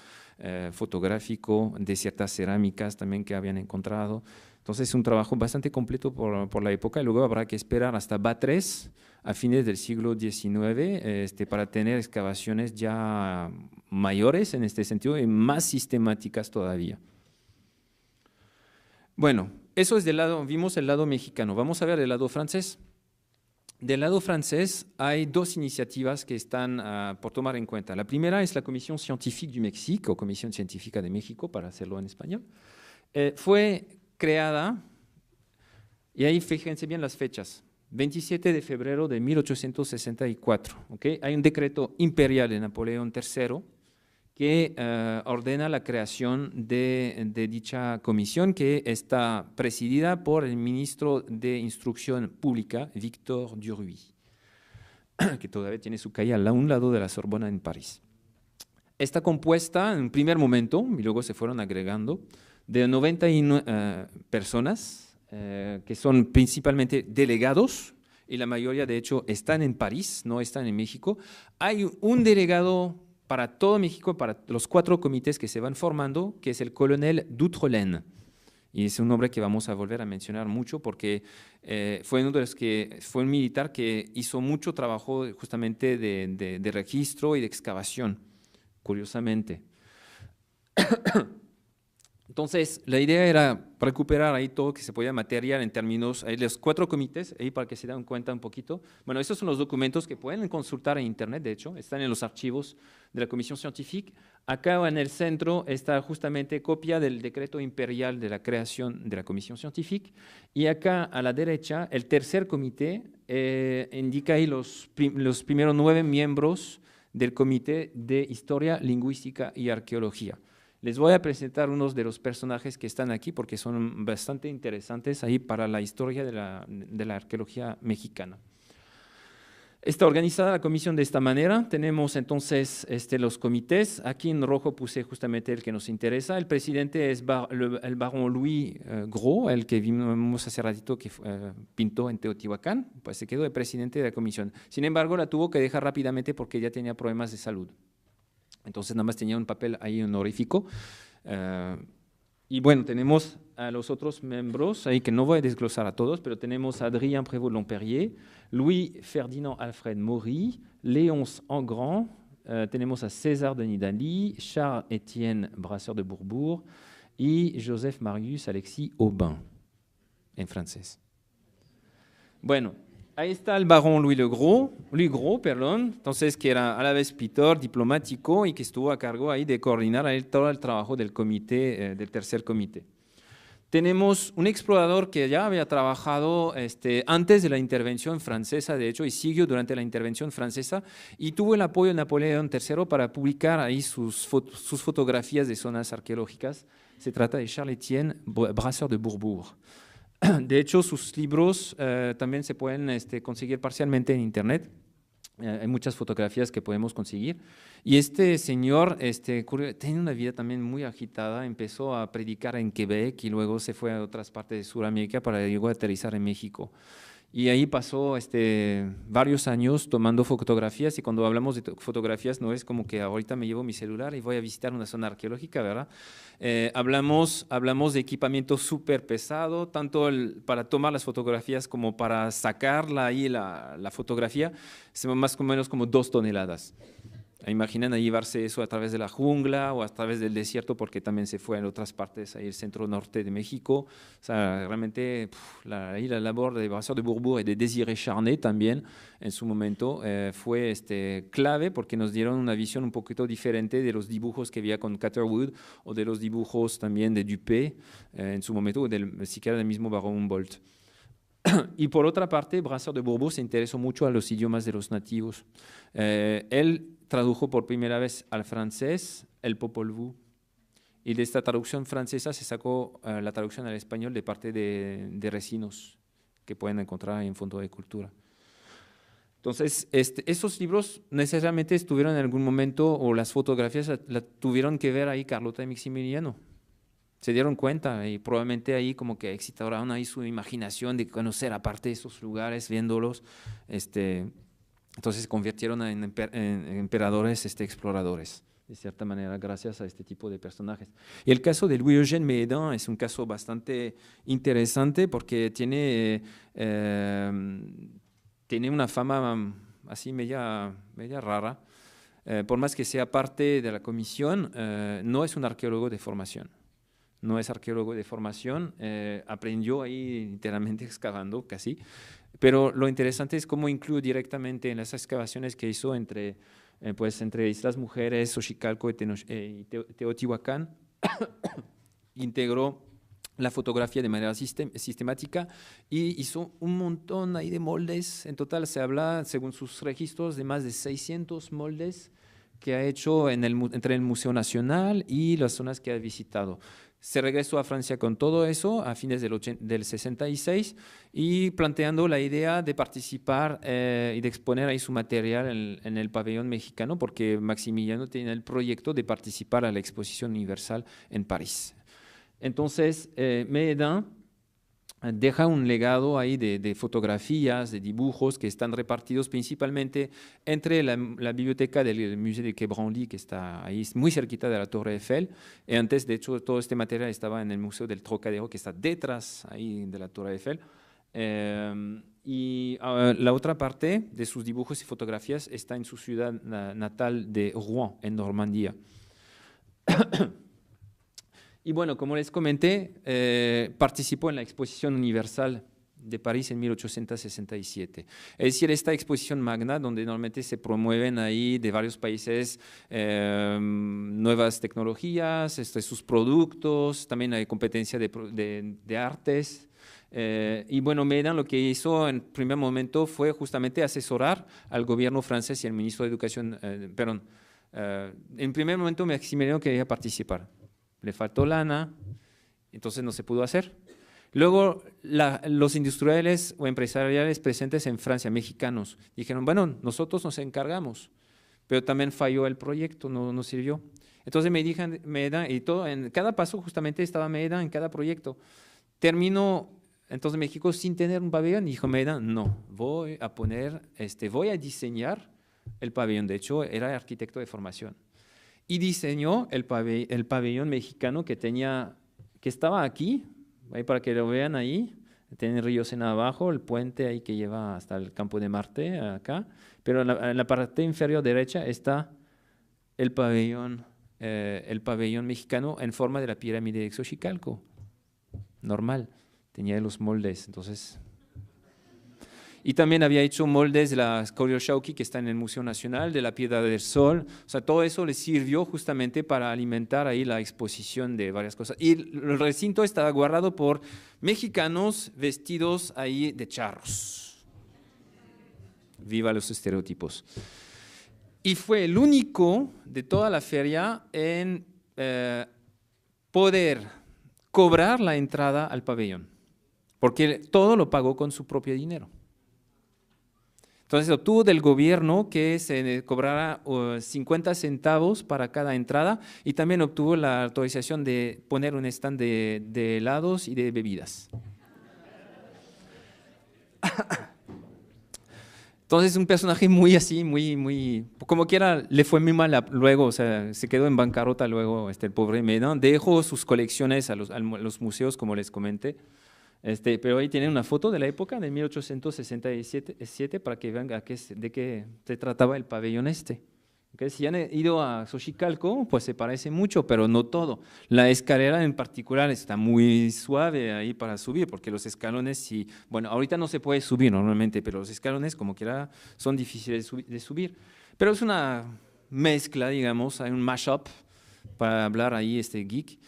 fotográfico de ciertas cerámicas también que habían encontrado. Entonces es un trabajo bastante completo por la época, y luego habrá que esperar hasta Batres a fines del siglo XIX para tener excavaciones ya mayores en este sentido y más sistemáticas todavía. Bueno, eso es vimos el lado mexicano. Vamos a ver el lado francés. Del lado francés hay dos iniciativas que están por tomar en cuenta. La primera es la Comisión Científica du Mexique, o Comisión Científica de México, para hacerlo en español. Fue creada, y ahí fíjense bien las fechas, 27 de febrero de 1864. ¿Okay? Hay un decreto imperial de Napoleón III que ordena la creación de dicha comisión, que está presidida por el ministro de Instrucción Pública, Victor Duruy, que todavía tiene su calle a un lado de la Sorbona en París. Está compuesta en un primer momento, y luego se fueron agregando, de 90 personas, que son principalmente delegados, y la mayoría de hecho están en París, no están en México. Hay un delegado para todo México, para los 4 comités que se van formando, que es el coronel Dutrolaine. Y es un nombre que vamos a volver a mencionar mucho porque fue un militar que hizo mucho trabajo justamente de registro y de excavación, curiosamente. Entonces, la idea era recuperar ahí todo que se podía material en términos, ahí los 4 comités, ahí para que se den cuenta un poquito. Bueno, estos son los documentos que pueden consultar en internet, de hecho, están en los archivos de la Comisión Científica. Acá en el centro está justamente copia del decreto imperial de la creación de la Comisión Científica, y acá a la derecha, el tercer comité indica ahí los primeros 9 miembros del Comité de Historia, Lingüística y Arqueología. Les voy a presentar unos de los personajes que están aquí porque son bastante interesantes ahí para la historia de la arqueología mexicana. Está organizada la comisión de esta manera. Tenemos entonces los comités. Aquí en rojo puse justamente el que nos interesa. El presidente es el barón Louis Gros, el que vimos hace ratito que pintó en Teotihuacán. Pues se quedó de presidente de la comisión. Sin embargo, la tuvo que dejar rápidamente porque ya tenía problemas de salud. Entonces nada más tenía un papel ahí honorífico. Y bueno, tenemos a los otros miembros, ahí que no voy a desglosar a todos, pero tenemos a Adrien Prévost-Lemperrier, Louis-Ferdinand Alfred Maury, Léonce Engrand, tenemos a César Denis Daly, Charles-Étienne Brasseur de Bourbourg y Joseph Marius Alexis Aubin, en francés. Bueno, ahí está el barón Louis Gros, perdón, entonces que era a la vez pintor, diplomático y que estuvo a cargo ahí de coordinar ahí todo el trabajo del comité, del tercer comité. Tenemos un explorador que ya había trabajado antes de la intervención francesa, de hecho, y siguió durante la intervención francesa, y tuvo el apoyo de Napoleón III para publicar ahí sus fotografías de zonas arqueológicas. Se trata de Charles-Étienne Brasseur de Bourbourg. De hecho, sus libros también se pueden conseguir parcialmente en internet. Hay muchas fotografías que podemos conseguir. Y este señor tiene una vida también muy agitada. Empezó a predicar en Quebec y luego se fue a otras partes de Sudamérica para luego aterrizar en México. Y ahí pasó varios años tomando fotografías, y cuando hablamos de fotografías no es como que ahorita me llevo mi celular y voy a visitar una zona arqueológica, ¿verdad? Hablamos de equipamiento súper pesado, tanto para tomar las fotografías como para sacarla ahí la fotografía, más o menos como 2 toneladas. Imaginan a llevarse eso a través de la jungla o a través del desierto, porque también se fue en otras partes, ahí el centro norte de México. O sea, realmente la labor de Brasseur de Bourbourg y de Désiré Charnay también en su momento fue clave, porque nos dieron una visión un poquito diferente de los dibujos que había con Catherwood o de los dibujos también de Dupé en su momento, o siquiera del mismo Baron Humboldt. Y por otra parte, Brasseur de Bourbourg se interesó mucho a los idiomas de los nativos. Él tradujo por primera vez al francés el Popol Vuh, y de esta traducción francesa se sacó la traducción al español de parte de Recinos, que pueden encontrar en Fondo de Cultura. Entonces, esos libros necesariamente estuvieron en algún momento, o las fotografías la tuvieron que ver ahí Carlota y Maximiliano. Se dieron cuenta y probablemente ahí como que excitaron ahí su imaginación de conocer aparte de esos lugares, viéndolos. Entonces se convirtieron en emperadores exploradores, de cierta manera, gracias a este tipo de personajes. Y el caso de Louis-Eugène Méhédin es un caso bastante interesante, porque tiene una fama así media rara. Por más que sea parte de la comisión, no es un arqueólogo de formación. No es arqueólogo de formación, aprendió ahí literalmente excavando casi, pero lo interesante es cómo incluyó directamente en las excavaciones que hizo entre Islas Mujeres, Xochicalco y Teotihuacán, integró la fotografía de manera sistemática y hizo un montón ahí de moldes. En total se habla, según sus registros, de más de 600 moldes que ha hecho entre el Museo Nacional y las zonas que ha visitado. Se regresó a Francia con todo eso a fines del 66 y planteando la idea de participar y de exponer ahí su material en el pabellón mexicano, porque Maximiliano tenía el proyecto de participar a la Exposición Universal en París. Entonces, Méhédin deja un legado ahí de fotografías, de dibujos que están repartidos principalmente entre la biblioteca del Musée de Quai Branly, que está ahí muy cerquita de la Torre Eiffel, y antes, de hecho, todo este material estaba en el Museo del Trocadero, que está detrás ahí de la Torre Eiffel. Y la otra parte de sus dibujos y fotografías está en su ciudad natal de Rouen, en Normandía. Y bueno, como les comenté, participó en la Exposición Universal de París en 1867. Es decir, esta exposición magna donde normalmente se promueven ahí de varios países nuevas tecnologías, sus productos, también hay competencia de artes. Y bueno, Méhédin lo que hizo en primer momento fue justamente asesorar al gobierno francés y al ministro de Educación, en primer momento Maximiliano quería participar. Le faltó lana, entonces no se pudo hacer. Luego, los industriales o empresariales presentes en Francia, mexicanos, dijeron, bueno, nosotros nos encargamos, pero también falló el proyecto, no sirvió. Entonces me dijeron, Méhédin, y todo, en cada paso justamente estaba Méhédin en cada proyecto. Terminó entonces México sin tener un pabellón, y dijo Méhédin, no, voy a diseñar el pabellón. De hecho, era arquitecto de formación. Y diseñó el pabellón mexicano que que estaba aquí, ahí para que lo vean ahí. Tiene el río Sena abajo, el puente ahí que lleva hasta el campo de Marte, acá. Pero en la parte inferior derecha está el pabellón mexicano en forma de la pirámide de Xochicalco. Normal, tenía los moldes, entonces. Y también había hecho moldes de la Cauriolxauhqui, que está en el Museo Nacional, de la Piedra del Sol. O sea, todo eso le sirvió justamente para alimentar ahí la exposición de varias cosas. Y el recinto estaba guardado por mexicanos vestidos ahí de charros. Viva los estereotipos. Y fue el único de toda la feria en poder cobrar la entrada al pabellón, porque todo lo pagó con su propio dinero. Entonces obtuvo del gobierno que se cobrara 50 centavos para cada entrada y también obtuvo la autorización de poner un stand de helados y de bebidas. Entonces un personaje muy así, muy, como quiera, le fue muy mal luego, o sea, se quedó en bancarrota luego el pobre Médon, dejó sus colecciones a los museos, como les comenté. Pero ahí tienen una foto de la época, de 1867, para que vean de qué se trataba el pabellón Okay, si han ido a Xochicalco, pues se parece mucho, pero no todo. La escalera en particular está muy suave ahí para subir, porque los escalones, bueno, ahorita no se puede subir normalmente, pero los escalones, como quiera, son difíciles de subir. Pero es una mezcla, digamos, hay un mashup, para hablar ahí geek.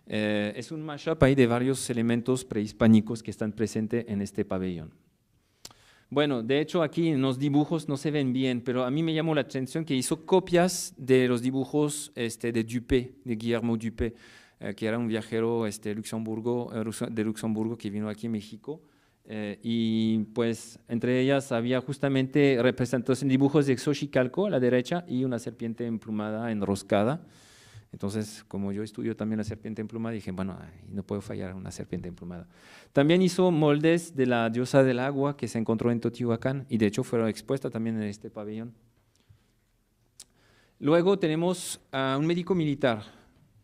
Es un mashup ahí de varios elementos prehispánicos que están presentes en este pabellón. Bueno, de hecho aquí en los dibujos no se ven bien, pero a mí me llamó la atención que hizo copias de los dibujos de Dupuy, de Guillermo Dupuy, que era un viajero de Luxemburgo que vino aquí a México. Y pues entre ellas había justamente representados en dibujos de Xochicalco a la derecha y una serpiente emplumada enroscada. Entonces, como yo estudio también la serpiente emplumada, dije, bueno, no puedo fallar una serpiente emplumada. También hizo moldes de la diosa del agua que se encontró en Teotihuacán y de hecho fueron expuestas también en este pabellón. Luego tenemos a un médico militar.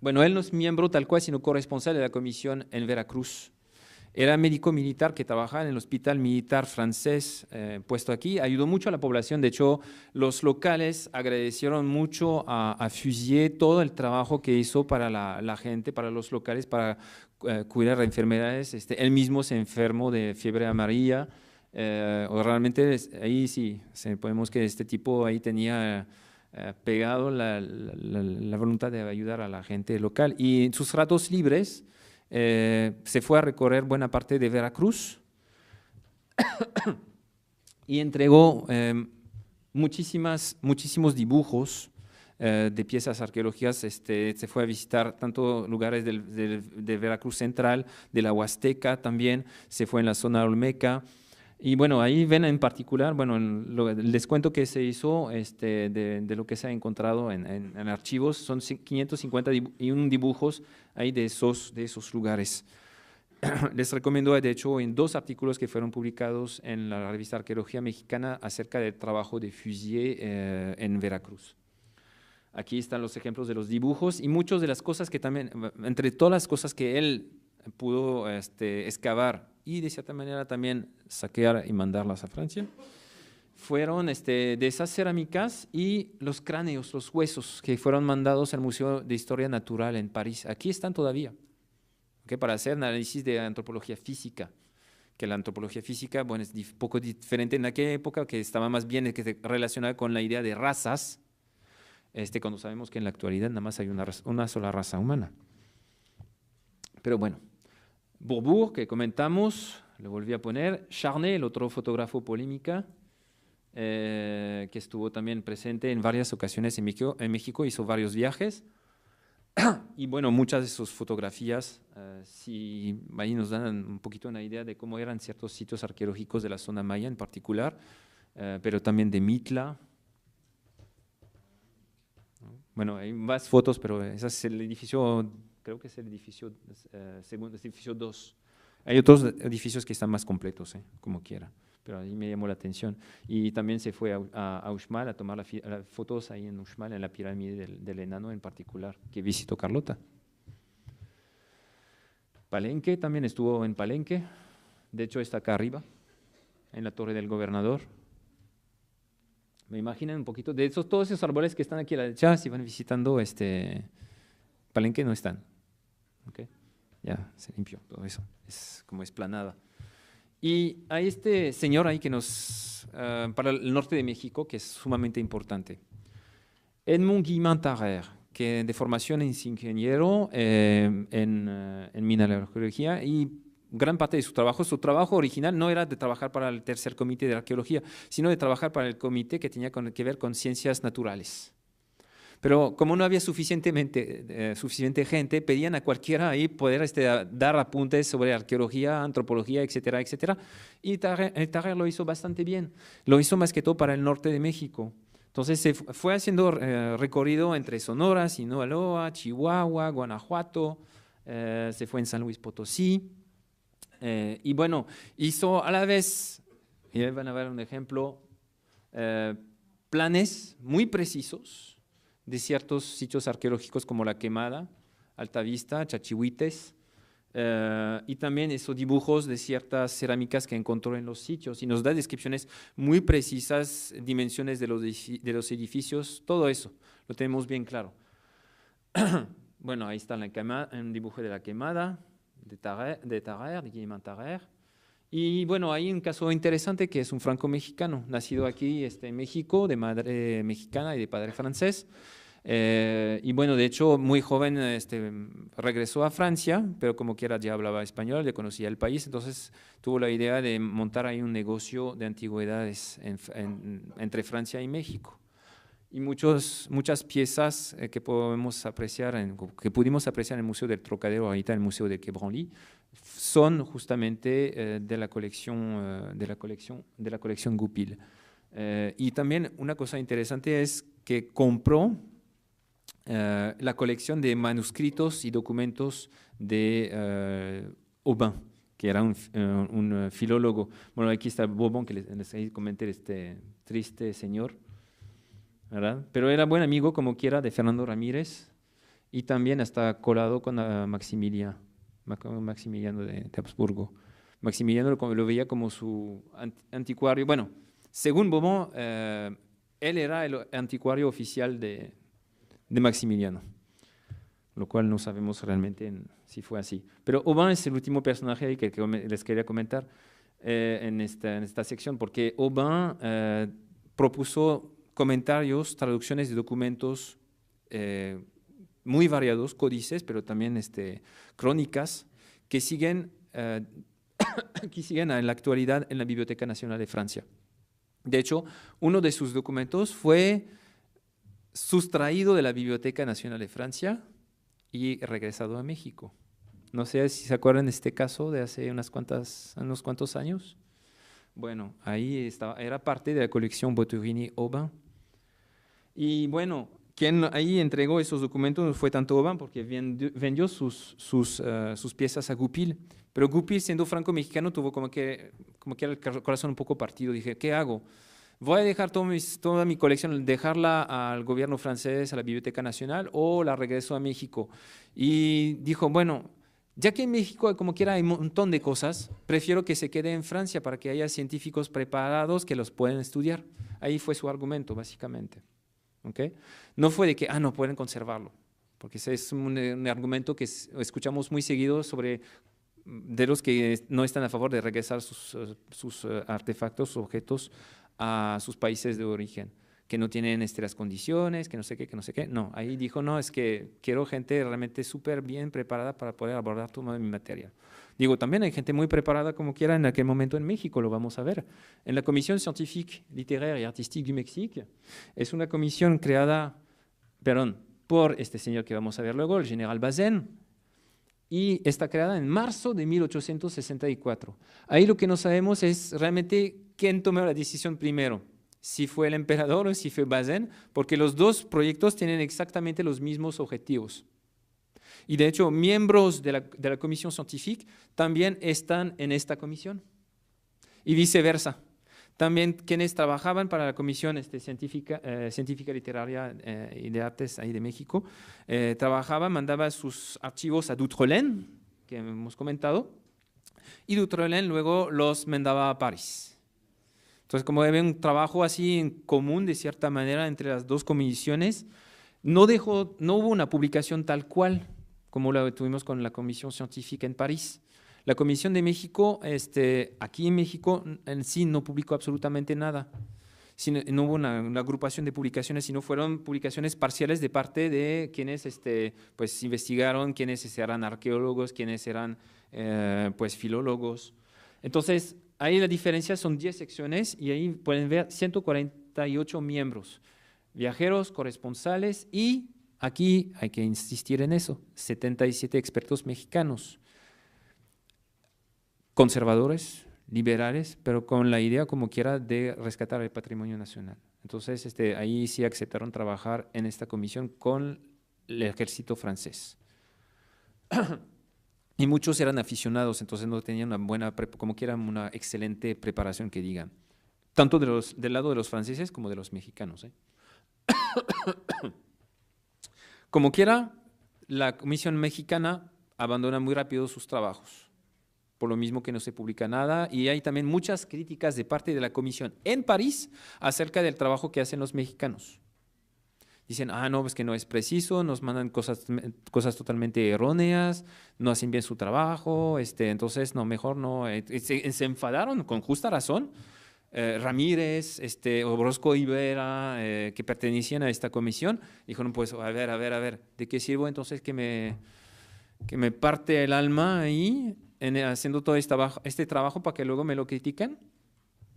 Bueno, él no es miembro tal cual, sino corresponsal de la comisión en Veracruz. Era médico militar que trabajaba en el hospital militar francés puesto aquí, ayudó mucho a la población, de hecho los locales agradecieron mucho a Fusier todo el trabajo que hizo para la gente, para los locales, para cuidar de enfermedades. Él mismo se enfermó de fiebre amarilla, o realmente ahí sí, podemos que este tipo ahí tenía pegado la voluntad de ayudar a la gente local. Y en sus ratos libres, se fue a recorrer buena parte de Veracruz y entregó muchísimos dibujos de piezas arqueológicas. Se fue a visitar tanto lugares de Veracruz Central, de la Huasteca también, se fue en la zona olmeca. Y bueno, ahí ven en particular, bueno, el descuento que se hizo de lo que se ha encontrado en archivos, son 551 dibujos ahí de esos lugares. Les recomiendo, de hecho, en 2 artículos que fueron publicados en la revista Arqueología Mexicana acerca del trabajo de Fusier en Veracruz. Aquí están los ejemplos de los dibujos y muchas de las cosas que también, entre todas las cosas que él pudo excavar y de cierta manera también saquear y mandarlas a Francia, fueron de esas cerámicas y los cráneos, los huesos que fueron mandados al Museo de Historia Natural en París. Aquí están todavía, ¿okay? Para hacer análisis de antropología física, que la antropología física, bueno, es un poco diferente en aquella época, que estaba más bien relacionada con la idea de razas, cuando sabemos que en la actualidad nada más hay una sola raza humana. Pero bueno, Bourbourg, que comentamos, lo volví a poner. Charnay, el otro fotógrafo polémica, que estuvo también presente en varias ocasiones en México, hizo varios viajes. Y bueno, muchas de sus fotografías, sí, ahí nos dan un poquito una idea de cómo eran ciertos sitios arqueológicos de la zona maya en particular, pero también de Mitla. Bueno, hay más fotos, pero ese es el edificio, creo que es el edificio segundo, es el edificio 2. Hay otros edificios que están más completos, como quiera, pero ahí me llamó la atención. Y también se fue a Uxmal a tomar las fotos ahí en Uxmal, en la pirámide del enano en particular, que visitó Carlota. Palenque, también estuvo en Palenque, de hecho está acá arriba, en la Torre del Gobernador. Me imaginan un poquito, de esos, todos esos árboles que están aquí a la derecha, si van visitando Palenque no están. ¿Okay? Ya se limpió todo eso, es como esplanada. Y hay este señor ahí que para el norte de México, que es sumamente importante. Edmond Guimard-Tarrer, que de formación es ingeniero en mineralogía y gran parte de su trabajo original no era de trabajar para el tercer comité de arqueología, sino de trabajar para el comité que tenía que ver con ciencias naturales. Pero como no había suficiente gente, pedían a cualquiera ahí poder dar apuntes sobre arqueología, antropología, etcétera, etcétera. Y Tarrer lo hizo bastante bien. Lo hizo más que todo para el norte de México. Entonces se fue haciendo recorrido entre Sonora, Sinaloa, Chihuahua, Guanajuato, se fue en San Luis Potosí. Y bueno, hizo a la vez, y ahí van a ver un ejemplo, planes muy precisos de ciertos sitios arqueológicos como La Quemada, Altavista, Chachihuites, y también esos dibujos de ciertas cerámicas que encontró en los sitios y nos da descripciones muy precisas, dimensiones de los edificios, todo eso lo tenemos bien claro. Bueno, ahí está un dibujo de La Quemada, de Guillemard Tarrer. Y bueno, hay un caso interesante que es un franco-mexicano, nacido aquí en México, de madre mexicana y de padre francés. Y bueno, de hecho, muy joven regresó a Francia, pero como quiera ya hablaba español, ya conocía el país, entonces tuvo la idea de montar ahí un negocio de antigüedades entre Francia y México. Y muchas piezas que pudimos apreciar en el Museo del Trocadero, ahorita en el Museo de Quai Branly, son justamente de la colección Goupil. Y también una cosa interesante es que compró la colección de manuscritos y documentos de Aubin, que era un filólogo. Bueno, aquí está Bobon, que les comenté, este triste señor, ¿verdad? Pero era buen amigo, como quiera, de Fernando Ramírez y también está colado con Maximiliano de Habsburgo. Maximiliano lo veía como su anticuario. Bueno, según Beaumont, él era el anticuario oficial de Maximiliano, lo cual no sabemos realmente si fue así. Pero Aubin es el último personaje que les quería comentar en esta sección, porque Aubin propuso comentarios, traducciones de documentos muy variados, códices, pero también crónicas, que siguen en la actualidad en la Biblioteca Nacional de Francia. De hecho, uno de sus documentos fue sustraído de la Biblioteca Nacional de Francia y regresado a México. No sé si se acuerdan de este caso de hace unos cuantos años. Bueno, ahí era parte de la colección Botterini-Aubin. Y bueno, quien ahí entregó esos documentos no fue tanto Aubin, porque vendió sus piezas a Goupil. Pero Goupil, siendo franco-mexicano, tuvo como que el corazón un poco partido. Dije, ¿qué hago? ¿Voy a dejar toda mi colección, dejarla al gobierno francés, a la Biblioteca Nacional, o la regreso a México? Y dijo, bueno, ya que en México, como quiera, hay un montón de cosas, prefiero que se quede en Francia para que haya científicos preparados que los puedan estudiar. Ahí fue su argumento, básicamente. ¿Okay? No fue de que, no pueden conservarlo, porque ese es un argumento que escuchamos muy seguido de los que no están a favor de regresar sus artefactos, objetos a sus países de origen, que no tienen las condiciones, que no sé qué. No, ahí dijo, no, es que quiero gente realmente súper bien preparada para poder abordar todo mi material. Digo, también hay gente muy preparada como quiera en aquel momento en México, lo vamos a ver. En la Comisión Scientifique, Littéraire y Artistique du Mexique, es una comisión creada, por este señor que vamos a ver luego, el general Bazaine, y está creada en marzo de 1864. Ahí lo que no sabemos es realmente quién tomó la decisión primero, si fue el emperador o si fue Bazaine, porque los dos proyectos tienen exactamente los mismos objetivos. Y de hecho, miembros de la comisión científica también están en esta comisión. Y viceversa. También quienes trabajaban para la comisión científica literaria y de artes ahí de México, mandaban sus archivos a Dutrolaine, que hemos comentado, y du Treulen luego los mandaba a París. Entonces, como había un trabajo así en común, de cierta manera, entre las dos comisiones, no hubo una publicación tal cual como la tuvimos con la Comisión Científica en París. La Comisión de México, aquí en México, en sí no publicó absolutamente nada. No hubo una agrupación de publicaciones, sino fueron publicaciones parciales de parte de quienes pues, investigaron, quienes eran arqueólogos, quienes eran pues, filólogos. Entonces, ahí la diferencia son 10 secciones y ahí pueden ver 148 miembros, viajeros, corresponsales y, aquí hay que insistir en eso, 77 expertos mexicanos, conservadores, liberales, pero con la idea como quiera de rescatar el patrimonio nacional. Entonces, ahí sí aceptaron trabajar en esta comisión con el ejército francés. Y muchos eran aficionados, entonces no tenían una buena, como quiera, una excelente preparación que digan, tanto del lado de los franceses como de los mexicanos. Como quiera, la comisión mexicana abandona muy rápido sus trabajos, por lo mismo que no se publica nada, y hay también muchas críticas de parte de la comisión en París acerca del trabajo que hacen los mexicanos. Dicen, no, pues que no es preciso, nos mandan cosas totalmente erróneas, no hacen bien su trabajo, entonces no, mejor no. Se enfadaron con justa razón. Ramírez, Orozco Ibera, que pertenecían a esta comisión, dijeron, pues a ver, ¿de qué sirvo entonces que me parte el alma ahí haciendo todo este trabajo para que luego me lo critiquen?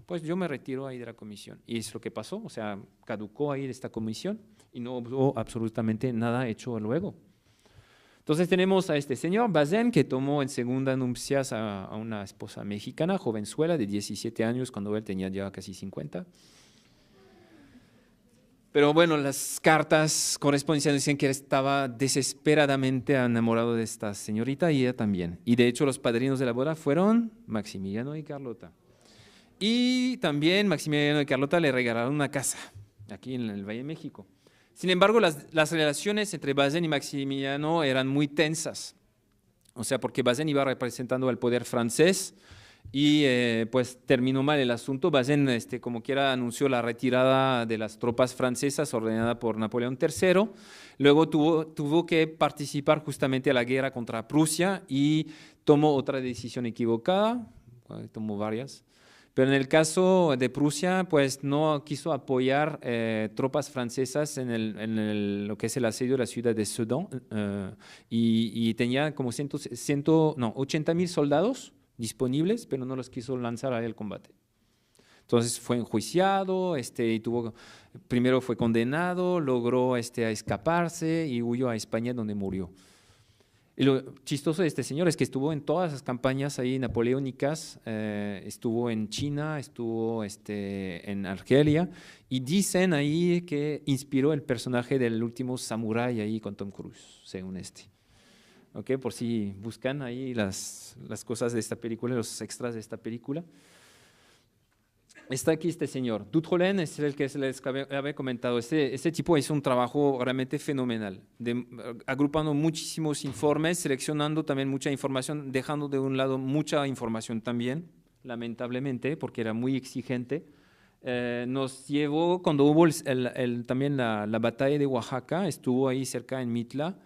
Pues yo me retiro ahí de la comisión. Y es lo que pasó, o sea, caducó ahí esta comisión y no hubo absolutamente nada hecho luego. Entonces tenemos a este señor Bazin, que tomó en segunda nupcias a una esposa mexicana, jovenzuela de 17 años, cuando él tenía ya casi 50. Pero bueno, las cartas correspondenciales dicen que él estaba desesperadamente enamorado de esta señorita y ella también. Y de hecho los padrinos de la boda fueron Maximiliano y Carlota. Y también Maximiliano y Carlota le regalaron una casa aquí en el Valle de México. Sin embargo, las relaciones entre Bazin y Maximiliano eran muy tensas. O sea, porque Bazin iba representando al poder francés y pues terminó mal el asunto. Bazin, como quiera, anunció la retirada de las tropas francesas ordenada por Napoleón III. Luego tuvo que participar justamente a la guerra contra Prusia y tomó otra decisión equivocada, tomó varias. Pero en el caso de Prusia, pues no quiso apoyar tropas francesas en lo que es el asedio de la ciudad de Sedan y tenía como 80,000 soldados disponibles, pero no los quiso lanzar al combate. Entonces fue enjuiciado, y primero fue condenado, logró escaparse y huyó a España, donde murió. Y lo chistoso de este señor es que estuvo en todas las campañas ahí napoleónicas, estuvo en China, estuvo en Argelia, y dicen ahí que inspiró el personaje del último samurái ahí con Tom Cruise, según ¿Okay? Por si buscan ahí las cosas de esta película, los extras de esta película. Está aquí este señor, du Treulen, es el que les había comentado. Este tipo hizo un trabajo realmente fenomenal, agrupando muchísimos informes, seleccionando también mucha información, dejando de un lado mucha información también, lamentablemente, porque era muy exigente. Nos llevó, cuando hubo también la batalla de Oaxaca, estuvo ahí cerca en Mitla.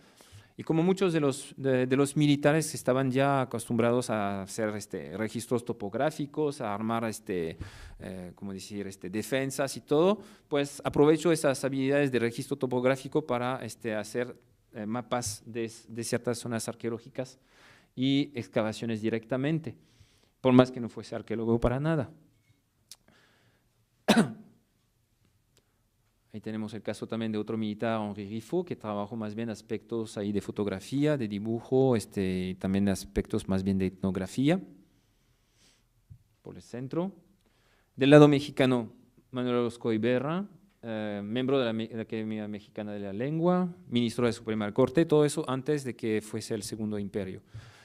Y como muchos de los militares estaban ya acostumbrados a hacer registros topográficos, a armar defensas y todo, pues aprovechó esas habilidades de registro topográfico para hacer mapas de ciertas zonas arqueológicas y excavaciones directamente, por más que no fuese arqueólogo para nada. Ahí tenemos el caso también de otro militar, Henri Riffaut, que trabajó más bien aspectos ahí de fotografía, de dibujo, también aspectos más bien de etnografía, por el centro. Del lado mexicano, Manuel Orozco Ibera, miembro de la Academia Mexicana de la Lengua, ministro de la Suprema Corte, todo eso antes de que fuese el Segundo Imperio.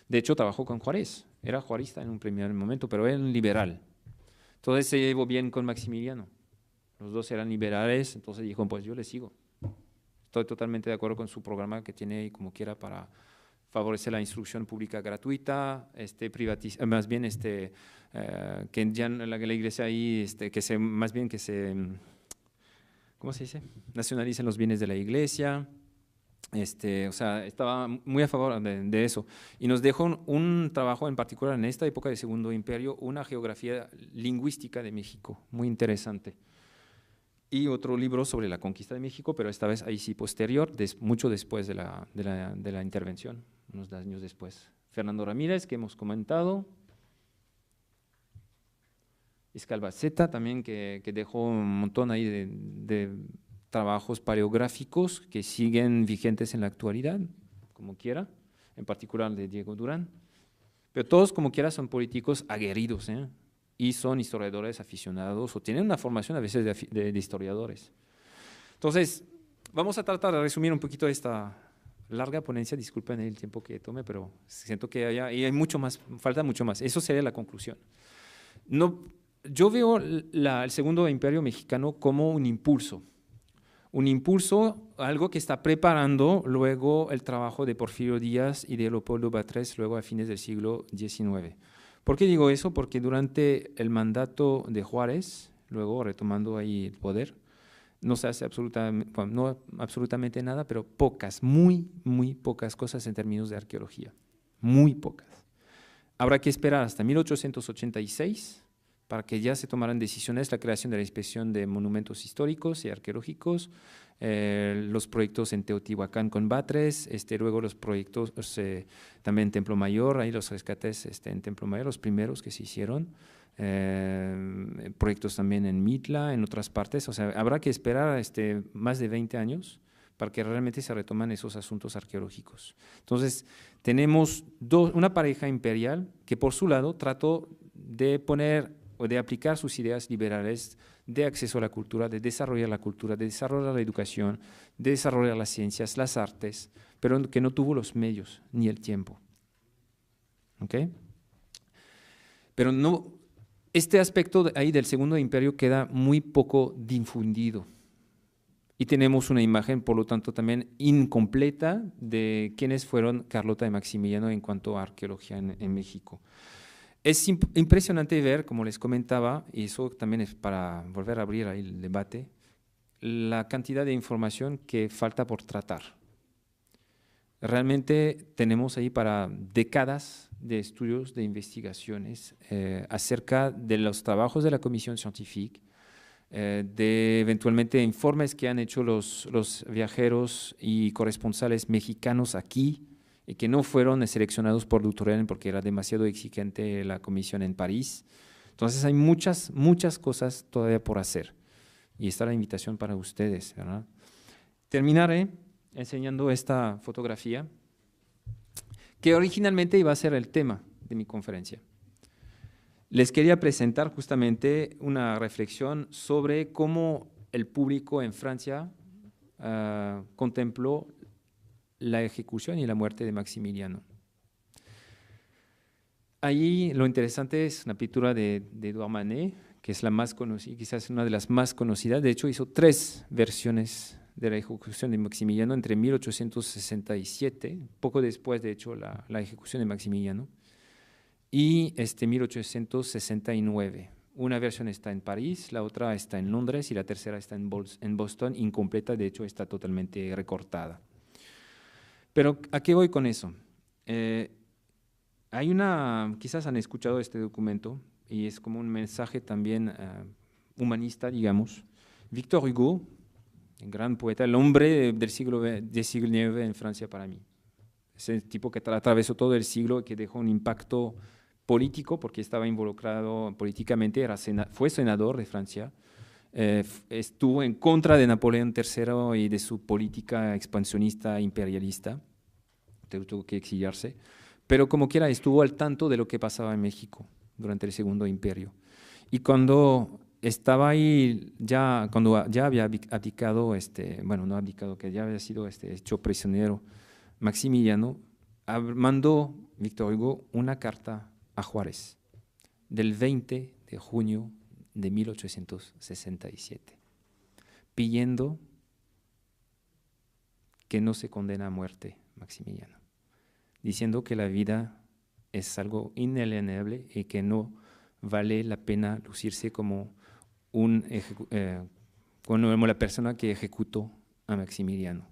De hecho, trabajó con Juárez, era juarista en un primer momento, pero era un liberal. Entonces se llevó bien con Maximiliano. Los dos eran liberales, entonces dijo, pues yo le sigo. Estoy totalmente de acuerdo con su programa que tiene como quiera para favorecer la instrucción pública gratuita, más bien que ya la iglesia ahí, más bien que se, ¿cómo se dice? Nacionalicen los bienes de la iglesia. O sea, estaba muy a favor de eso. Y nos dejó un trabajo en particular en esta época del Segundo Imperio, una geografía lingüística de México, muy interesante. Y otro libro sobre la conquista de México, pero esta vez ahí sí posterior, mucho después de la intervención, unos años después. Fernando Ramírez, que hemos comentado. Escalbaceta también, que dejó un montón ahí de trabajos paleográficos que siguen vigentes en la actualidad, como quiera, en particular de Diego Durán. Pero todos, como quiera, son políticos aguerridos, y son historiadores aficionados o tienen una formación a veces de historiadores. Entonces, vamos a tratar de resumir un poquito esta larga ponencia, disculpen el tiempo que tome, pero siento que hay mucho más, falta mucho más. Eso sería la conclusión. Yo veo el Segundo Imperio Mexicano como un impulso, algo que está preparando luego el trabajo de Porfirio Díaz y de Leopoldo Batres luego a fines del siglo XIX. ¿Por qué digo eso? Porque durante el mandato de Juárez, luego retomando ahí el poder, no se hace absolutamente nada, pero pocas, muy pocas cosas en términos de arqueología, muy pocas. Habrá que esperar hasta 1886 para que ya se tomaran decisiones, la creación de la inspección de monumentos históricos y arqueológicos, los proyectos en Teotihuacán con Batres, luego los proyectos también en Templo Mayor, ahí los rescates en Templo Mayor, los primeros que se hicieron, proyectos también en Mitla, en otras partes, o sea, habrá que esperar más de 20 años para que realmente se retoman esos asuntos arqueológicos. Entonces, tenemos una pareja imperial que por su lado trató de poner o de aplicar sus ideas liberales de acceso a la cultura, de desarrollar la cultura, de desarrollar la educación, de desarrollar las ciencias, las artes, pero que no tuvo los medios ni el tiempo. ¿Ok? Pero no, este aspecto ahí del Segundo Imperio queda muy poco difundido. Y tenemos una imagen, por lo tanto, también incompleta de quiénes fueron Carlota y Maximiliano en cuanto a arqueología en México. Es impresionante ver, como les comentaba, y eso también es para volver a abrir ahí el debate, la cantidad de información que falta por tratar. Realmente tenemos ahí para décadas de estudios, de investigaciones acerca de los trabajos de la Comisión Científica, de eventualmente informes que han hecho los viajeros y corresponsales mexicanos aquí, y que no fueron seleccionados por Dutorel porque era demasiado exigente la comisión en París. Entonces hay muchas cosas todavía por hacer y está la invitación para ustedes, ¿verdad? Terminaré enseñando esta fotografía que originalmente iba a ser el tema de mi conferencia. Les quería presentar justamente una reflexión sobre cómo el público en Francia contempló la ejecución y la muerte de Maximiliano. Ahí lo interesante es una pintura de Edouard Manet, que es la más conocida, quizás una de las más conocidas. De hecho, hizo 3 versiones de la ejecución de Maximiliano entre 1867, poco después, de hecho, la ejecución de Maximiliano, y 1869. Una versión está en París, la otra está en Londres y la tercera está en Boston, incompleta, de hecho, está totalmente recortada. Pero ¿a qué voy con eso? Quizás han escuchado este documento y es como un mensaje también humanista, digamos. Victor Hugo, el gran poeta, el hombre del siglo XIX en Francia para mí. Es el tipo que atravesó todo el siglo y que dejó un impacto político porque estaba involucrado políticamente, fue senador de Francia. Estuvo en contra de Napoleón III y de su política expansionista imperialista, tuvo que exiliarse, pero como quiera estuvo al tanto de lo que pasaba en México durante el Segundo Imperio. Y cuando estaba ahí, cuando ya había abdicado, no abdicado, que ya había sido hecho prisionero Maximiliano, mandó Víctor Hugo una carta a Juárez del 20 de junio de 1867, pidiendo que no se condena a muerte Maximiliano. diciendo que la vida es algo inalienable y que no vale la pena lucirse como como la persona que ejecutó a Maximiliano.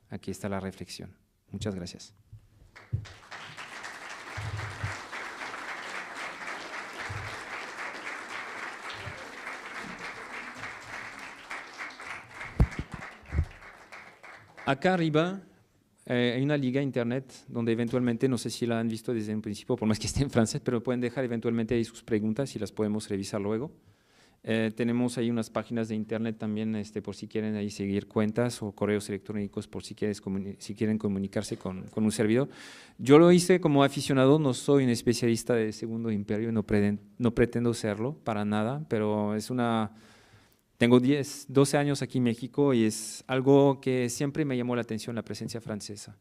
Aquí está la reflexión. Muchas gracias. Acá arriba hay una liga internet donde eventualmente, no sé si la han visto desde un principio, por más que esté en francés, pero pueden dejar eventualmente ahí sus preguntas y las podemos revisar luego. Tenemos ahí unas páginas de internet también por si quieren ahí seguir cuentas o correos electrónicos por si quieren comunicarse con un servidor. Yo lo hice como aficionado, no soy un especialista de Segundo Imperio, no pretendo serlo para nada, pero tengo 12 años aquí en México y es algo que siempre me llamó la atención, la presencia francesa.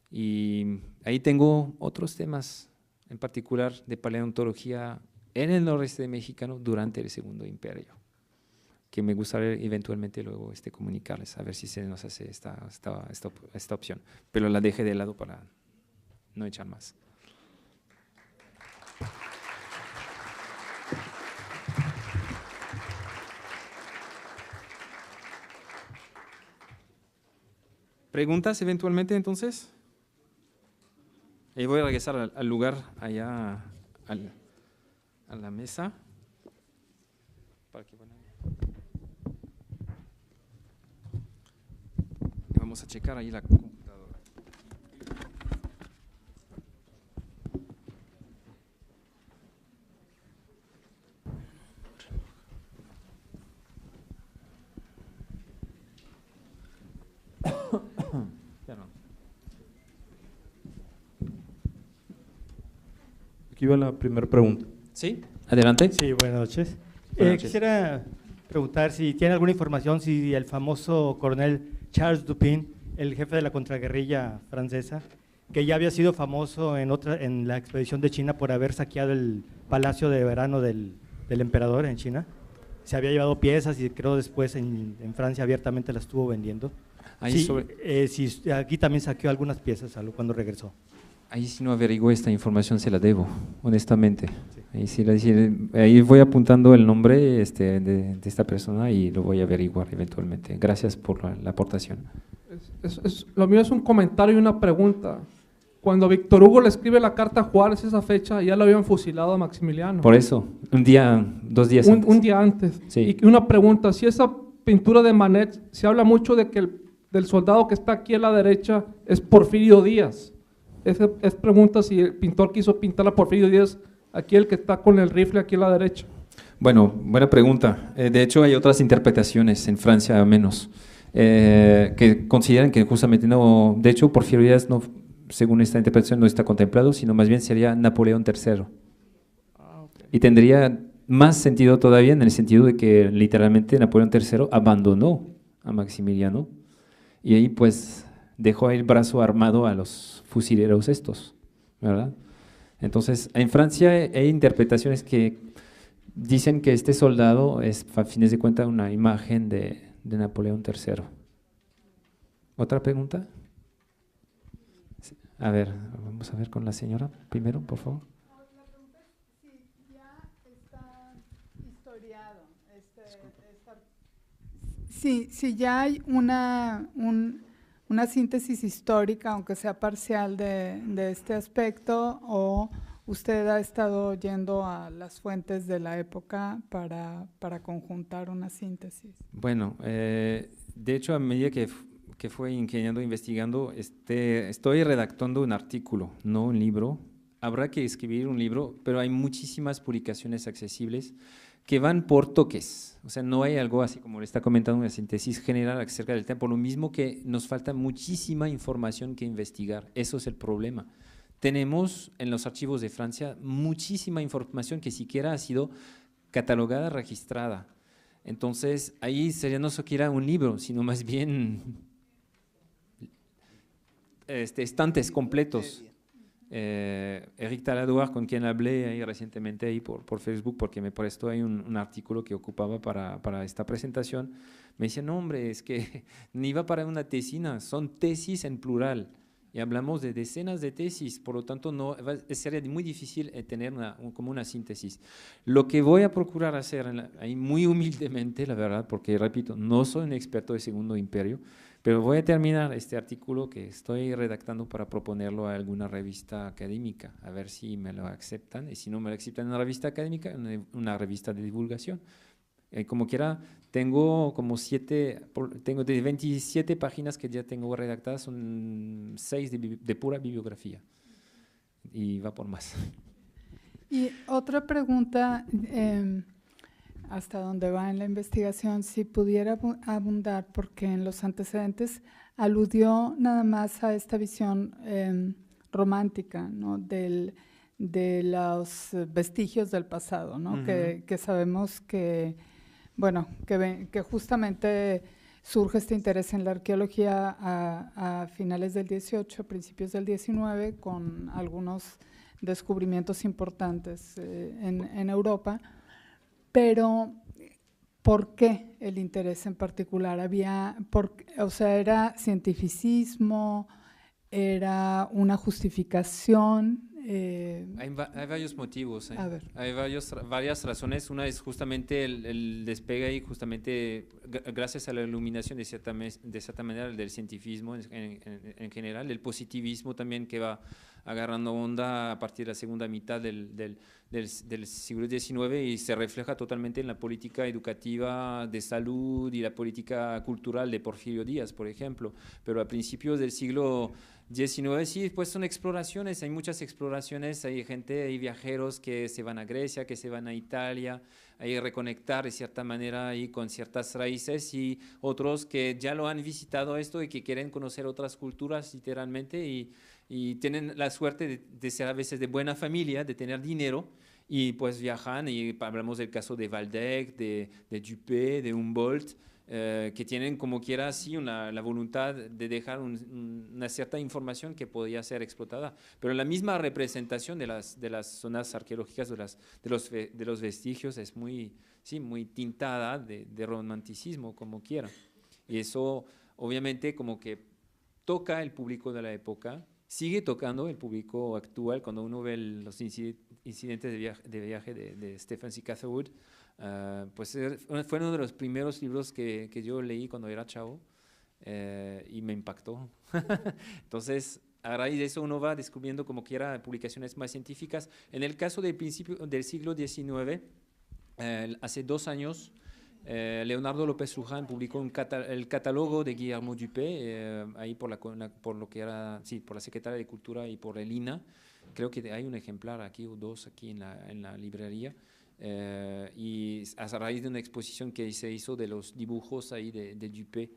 Y ahí tengo otros temas, en particular de paleontología en el noreste mexicano durante el Segundo Imperio, que me gustaría eventualmente luego comunicarles, a ver si se nos hace esta opción. Pero la dejé de lado para no echar más. ¿Preguntas eventualmente entonces? Y voy a regresar al lugar allá, a la mesa. Vamos a checar ahí la computadora. Aquí va la primera pregunta. ¿Sí? Adelante. Sí, buenas noches. Buenas noches. Quisiera preguntar si tiene alguna información si el famoso coronel Charles Dupin, el jefe de la contraguerrilla francesa, que ya había sido famoso en la expedición de China por haber saqueado el palacio de verano del emperador en China, se había llevado piezas y creo después en Francia abiertamente las estuvo vendiendo. Ahí Sí, si aquí también saqueó algunas piezas cuando regresó. Ahí si no averiguo esta información se la debo, honestamente. Sí. Ahí voy apuntando el nombre de esta persona y lo voy a averiguar eventualmente. Gracias por la aportación. Lo mío es un comentario y una pregunta. Cuando Víctor Hugo le escribe la carta a Juárez, esa fecha, ya lo habían fusilado a Maximiliano. Por eso, 2 días antes. Un día antes. Sí. Y una pregunta, si esa pintura de Manet, se habla mucho de que del soldado que está aquí a la derecha es Porfirio Díaz. Es pregunta si el pintor quiso pintar a Porfirio Díaz, aquí el que está con el rifle aquí a la derecha. Bueno, buena pregunta. De hecho, hay otras interpretaciones en Francia, al menos, que consideran que justamente no, de hecho, Porfirio Díaz, no, según esta interpretación, no está contemplado, sino más bien sería Napoleón III. Okay. Y tendría más sentido todavía en el sentido de que literalmente Napoleón III abandonó a Maximiliano y ahí pues dejó el brazo armado a los fusileros estos, ¿verdad? Entonces, en Francia hay interpretaciones que dicen que este soldado es, a fines de cuentas, una imagen de Napoleón III. ¿Otra pregunta? A ver, vamos a ver con la señora primero, por favor. La pregunta es si ya está historiado, si ya hay una síntesis histórica, aunque sea parcial, de este aspecto, o usted ha estado yendo a las fuentes de la época para conjuntar una síntesis. Bueno, de hecho, a medida que fue ingeniando, investigando, estoy redactando un artículo, no un libro. Habrá que escribir un libro, pero hay muchísimas publicaciones accesibles que van por toques. O sea, no hay algo así como le está comentando, una síntesis general acerca del tema, por lo mismo que nos falta muchísima información que investigar. Eso es el problema. Tenemos en los archivos de Francia muchísima información que siquiera ha sido catalogada, registrada. Entonces, ahí sería no siquiera un libro, sino más bien estantes completos. Eric Taladoire, con quien hablé ahí recientemente ahí por Facebook, porque me prestó ahí un artículo que ocupaba para esta presentación, me decía, no hombre, es que ni va para una tesina, son tesis en plural. y hablamos de decenas de tesis, por lo tanto sería muy difícil tener como una síntesis. Lo que voy a procurar hacer, ahí muy humildemente, la verdad, porque repito, no soy un experto de Segundo Imperio, pero voy a terminar este artículo que estoy redactando para proponerlo a alguna revista académica, a ver si me lo aceptan, y si no me lo aceptan en una revista académica, una revista de divulgación. Como quiera, tengo como tengo de 27 páginas que ya tengo redactadas, son 6 de pura bibliografía, y va por más. Y otra pregunta, hasta dónde va en la investigación, si pudiera abundar, porque en los antecedentes aludió nada más a esta visión romántica, ¿no? de los vestigios del pasado, ¿no? Que sabemos que, bueno, que justamente surge este interés en la arqueología a finales del 18, principios del 19, con algunos descubrimientos importantes en Europa. Pero, ¿por qué el interés en particular? O sea, ¿era cientificismo? ¿Era una justificación? Hay varios motivos, A ver. Hay varias razones. Una es justamente el despegue ahí, justamente gracias a la iluminación de cierta manera del cientifismo en general, del positivismo también que va agarrando onda a partir de la segunda mitad del siglo XIX y se refleja totalmente en la política educativa de salud y la política cultural de Porfirio Díaz, por ejemplo. Pero a principios del siglo XIX sí, pues son exploraciones, hay muchas exploraciones, hay gente, hay viajeros que se van a Grecia, que se van a Italia, hay reconectar de cierta manera ahí con ciertas raíces, y otros que ya lo han visitado esto y que quieren conocer otras culturas literalmente, y tienen la suerte de ser a veces de buena familia, de tener dinero, y pues viajan, y hablamos del caso de Waldeck, de Dupuy, de Humboldt, que tienen como quiera así la voluntad de dejar una cierta información que podía ser explotada, pero la misma representación de las zonas arqueológicas, de los vestigios es muy tintada de romanticismo, como quiera, y eso obviamente como que toca el público de la época, sigue tocando el público actual. Cuando uno ve los incidentes de viaje de Stephen C. Catherwood, pues fue uno de los primeros libros que yo leí cuando era chavo, y me impactó. Entonces, a raíz de eso uno va descubriendo como quiera publicaciones más científicas. En el caso del principio del siglo XIX, hace 2 años, Leonardo López Luján publicó el catálogo de Guillermo Dupuy, ahí por la Secretaría de Cultura y por el INA. Creo que hay un ejemplar aquí o 2 aquí en la librería, y a raíz de una exposición que se hizo de los dibujos ahí de Dupuy.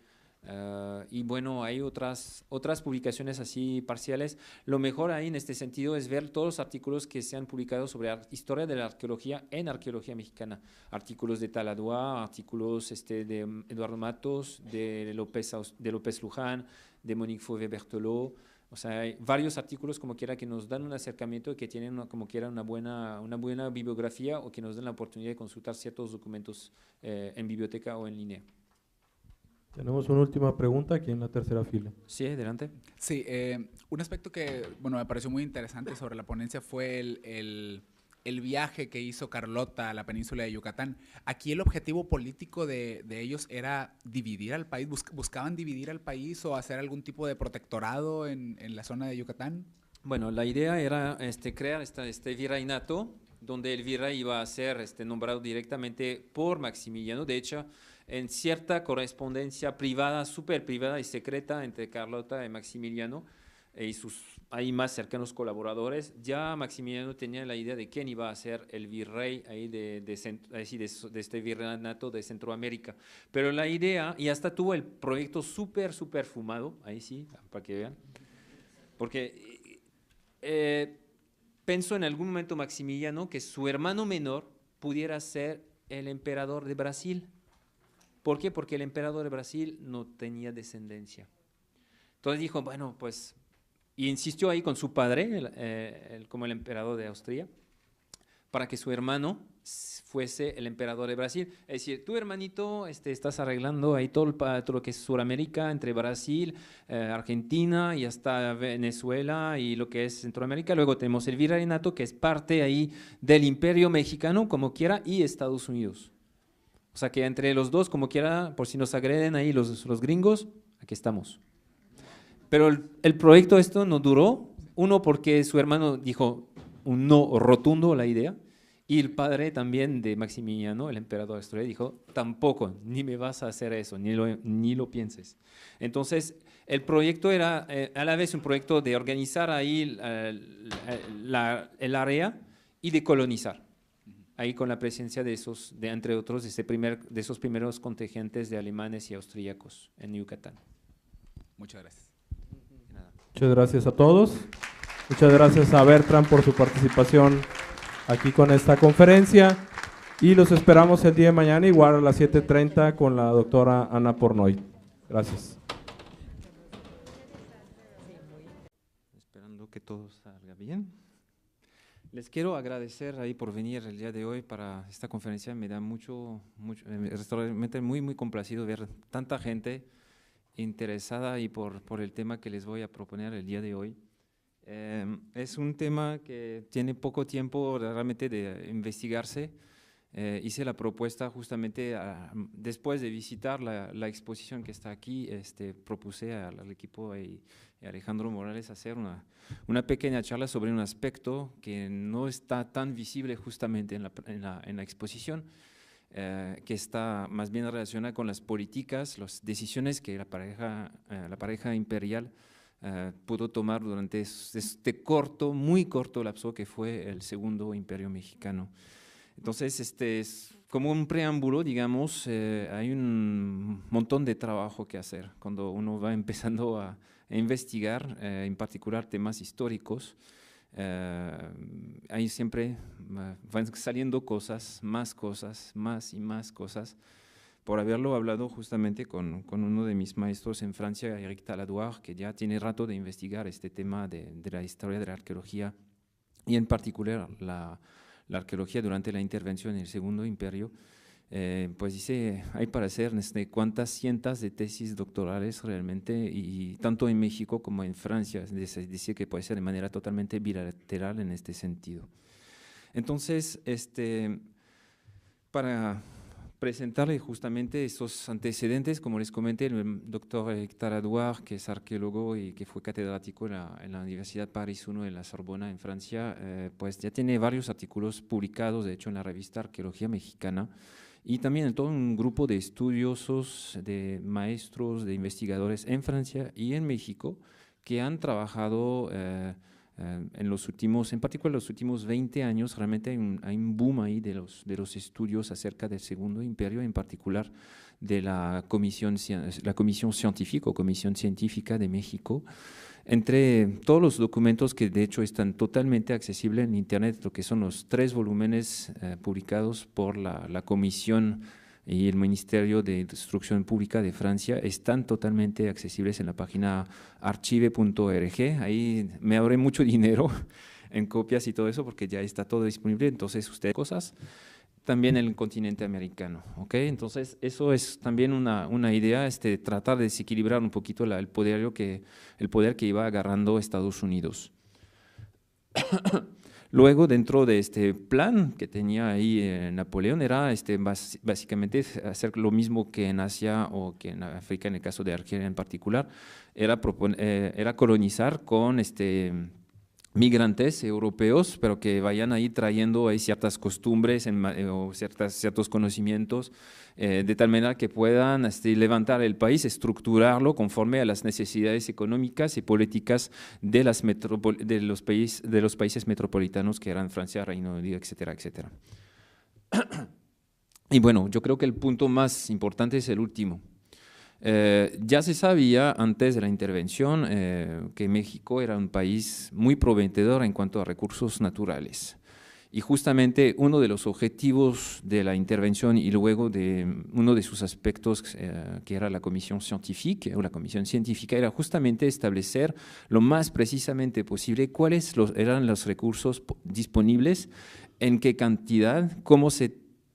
Y bueno, hay otras publicaciones así parciales. Lo mejor ahí en este sentido es ver todos los artículos que se han publicado sobre la historia de la arqueología en arqueología mexicana. Artículos de Taladua, artículos de Eduardo Matos, de López Luján, de Monique Fauvet-Berthelot. O sea, hay varios artículos como quiera que nos dan un acercamiento y que tienen como quiera una buena bibliografía, o que nos dan la oportunidad de consultar ciertos documentos en biblioteca o en línea. Tenemos una última pregunta aquí en la tercera fila. Sí, adelante. Sí, un aspecto que, bueno, me pareció muy interesante sobre la ponencia fue el viaje que hizo Carlota a la península de Yucatán. Aquí el objetivo político de ellos era dividir al país. ¿Buscaban dividir al país o hacer algún tipo de protectorado en la zona de Yucatán? Bueno, la idea era crear este virreinato, donde el virrey iba a ser nombrado directamente por Maximiliano. De hecho, en cierta correspondencia privada, súper privada y secreta entre Carlota y Maximiliano y sus ahí más cercanos colaboradores, ya Maximiliano tenía la idea de quién iba a ser el virrey ahí de este virreinato de Centroamérica. Pero la idea, y hasta tuvo el proyecto súper fumado, ahí sí, para que vean, porque pensó en algún momento Maximiliano que su hermano menor pudiera ser el emperador de Brasil. ¿Por qué? Porque el emperador de Brasil no tenía descendencia. Entonces dijo, bueno, pues, y insistió ahí con su padre, como el emperador de Austria, para que su hermano fuese el emperador de Brasil. Es decir, tu hermanito estás arreglando ahí todo lo que es Sudamérica, entre Brasil, Argentina y hasta Venezuela y lo que es Centroamérica. Luego tenemos el virreinato, que es parte ahí del imperio mexicano, como quiera, y Estados Unidos. O sea que entre los dos, como quiera, por si nos agreden ahí los gringos, aquí estamos. Pero el proyecto esto no duró, uno porque su hermano dijo un no rotundo a la idea, y el padre también de Maximiliano, el emperador de Asturias, dijo, tampoco, ni me vas a hacer eso, ni lo pienses. Entonces, el proyecto era a la vez un proyecto de organizar ahí el área y de colonizar, ahí con la presencia de entre otros, de esos primeros contingentes de alemanes y austríacos en Yucatán. Muchas gracias. Muchas gracias a todos. Muchas gracias a Bertrand por su participación aquí con esta conferencia y los esperamos el día de mañana igual a las 7:30 con la doctora Ana Pornoy. Gracias. Esperando que todo salga bien. Les quiero agradecer ahí por venir el día de hoy para esta conferencia. Me da realmente muy complacido ver tanta gente interesada y por el tema que les voy a proponer el día de hoy. Es un tema que tiene poco tiempo realmente de investigarse. Hice la propuesta justamente después de visitar la exposición que está aquí, propuse al equipo y Alejandro Morales hacer una pequeña charla sobre un aspecto que no está tan visible justamente en la exposición, que está más bien relacionada con las políticas, las decisiones que la pareja imperial pudo tomar durante este muy corto lapso que fue el Segundo Imperio Mexicano. Entonces, es como un preámbulo, digamos, hay un montón de trabajo que hacer cuando uno va empezando a investigar, en particular temas históricos. Ahí siempre van saliendo cosas, más y más cosas. Por haberlo hablado justamente con uno de mis maestros en Francia, Eric Taladoire, que ya tiene rato de investigar este tema de la historia de la arqueología y en particular la arqueología durante la intervención en el Segundo Imperio, pues dice, hay para hacer cuántas cientos de tesis doctorales realmente, y tanto en México como en Francia, dice que puede ser de manera totalmente bilateral en este sentido. Entonces, para presentarle justamente esos antecedentes, como les comenté, el doctor Héctor Adouard, que es arqueólogo y que fue catedrático en la Universidad Paris I en la Sorbona, en Francia, pues ya tiene varios artículos publicados, de hecho, en la revista Arqueología Mexicana, y también en todo un grupo de estudiosos, de maestros, de investigadores en Francia y en México, que han trabajado en particular los últimos 20 años, realmente hay un boom ahí de los estudios acerca del Segundo Imperio, en particular de la Comisión Científica o Comisión Científica de México. Entre todos los documentos que de hecho están totalmente accesibles en Internet, lo que son los 3 volúmenes publicados por la Comisión y el Ministerio de Instrucción Pública de Francia, están totalmente accesibles en la página archive.org. Ahí me ahorré mucho dinero en copias y todo eso porque ya está todo disponible, entonces ustedes cosas. También en el continente americano, ¿ok? Entonces eso es también una idea, tratar de desequilibrar un poquito el poder que iba agarrando Estados Unidos. Luego, dentro de este plan que tenía ahí Napoleón, era básicamente hacer lo mismo que en Asia o que en África, en el caso de Argelia en particular, era colonizar con migrantes europeos, pero que vayan ahí trayendo ahí ciertas costumbres o ciertos conocimientos, de tal manera que puedan levantar el país, estructurarlo conforme a las necesidades económicas y políticas de los países metropolitanos que eran Francia, Reino Unido, etcétera, etcétera. Y bueno, yo creo que el punto más importante es el último. Ya se sabía antes de la intervención que México era un país muy prometedor en cuanto a recursos naturales Y justamente uno de los objetivos de la intervención y luego de uno de sus aspectos, que era la comisión científica, o la comisión científica, era justamente establecer lo más precisamente posible cuáles eran los recursos disponibles, en qué cantidad, cómo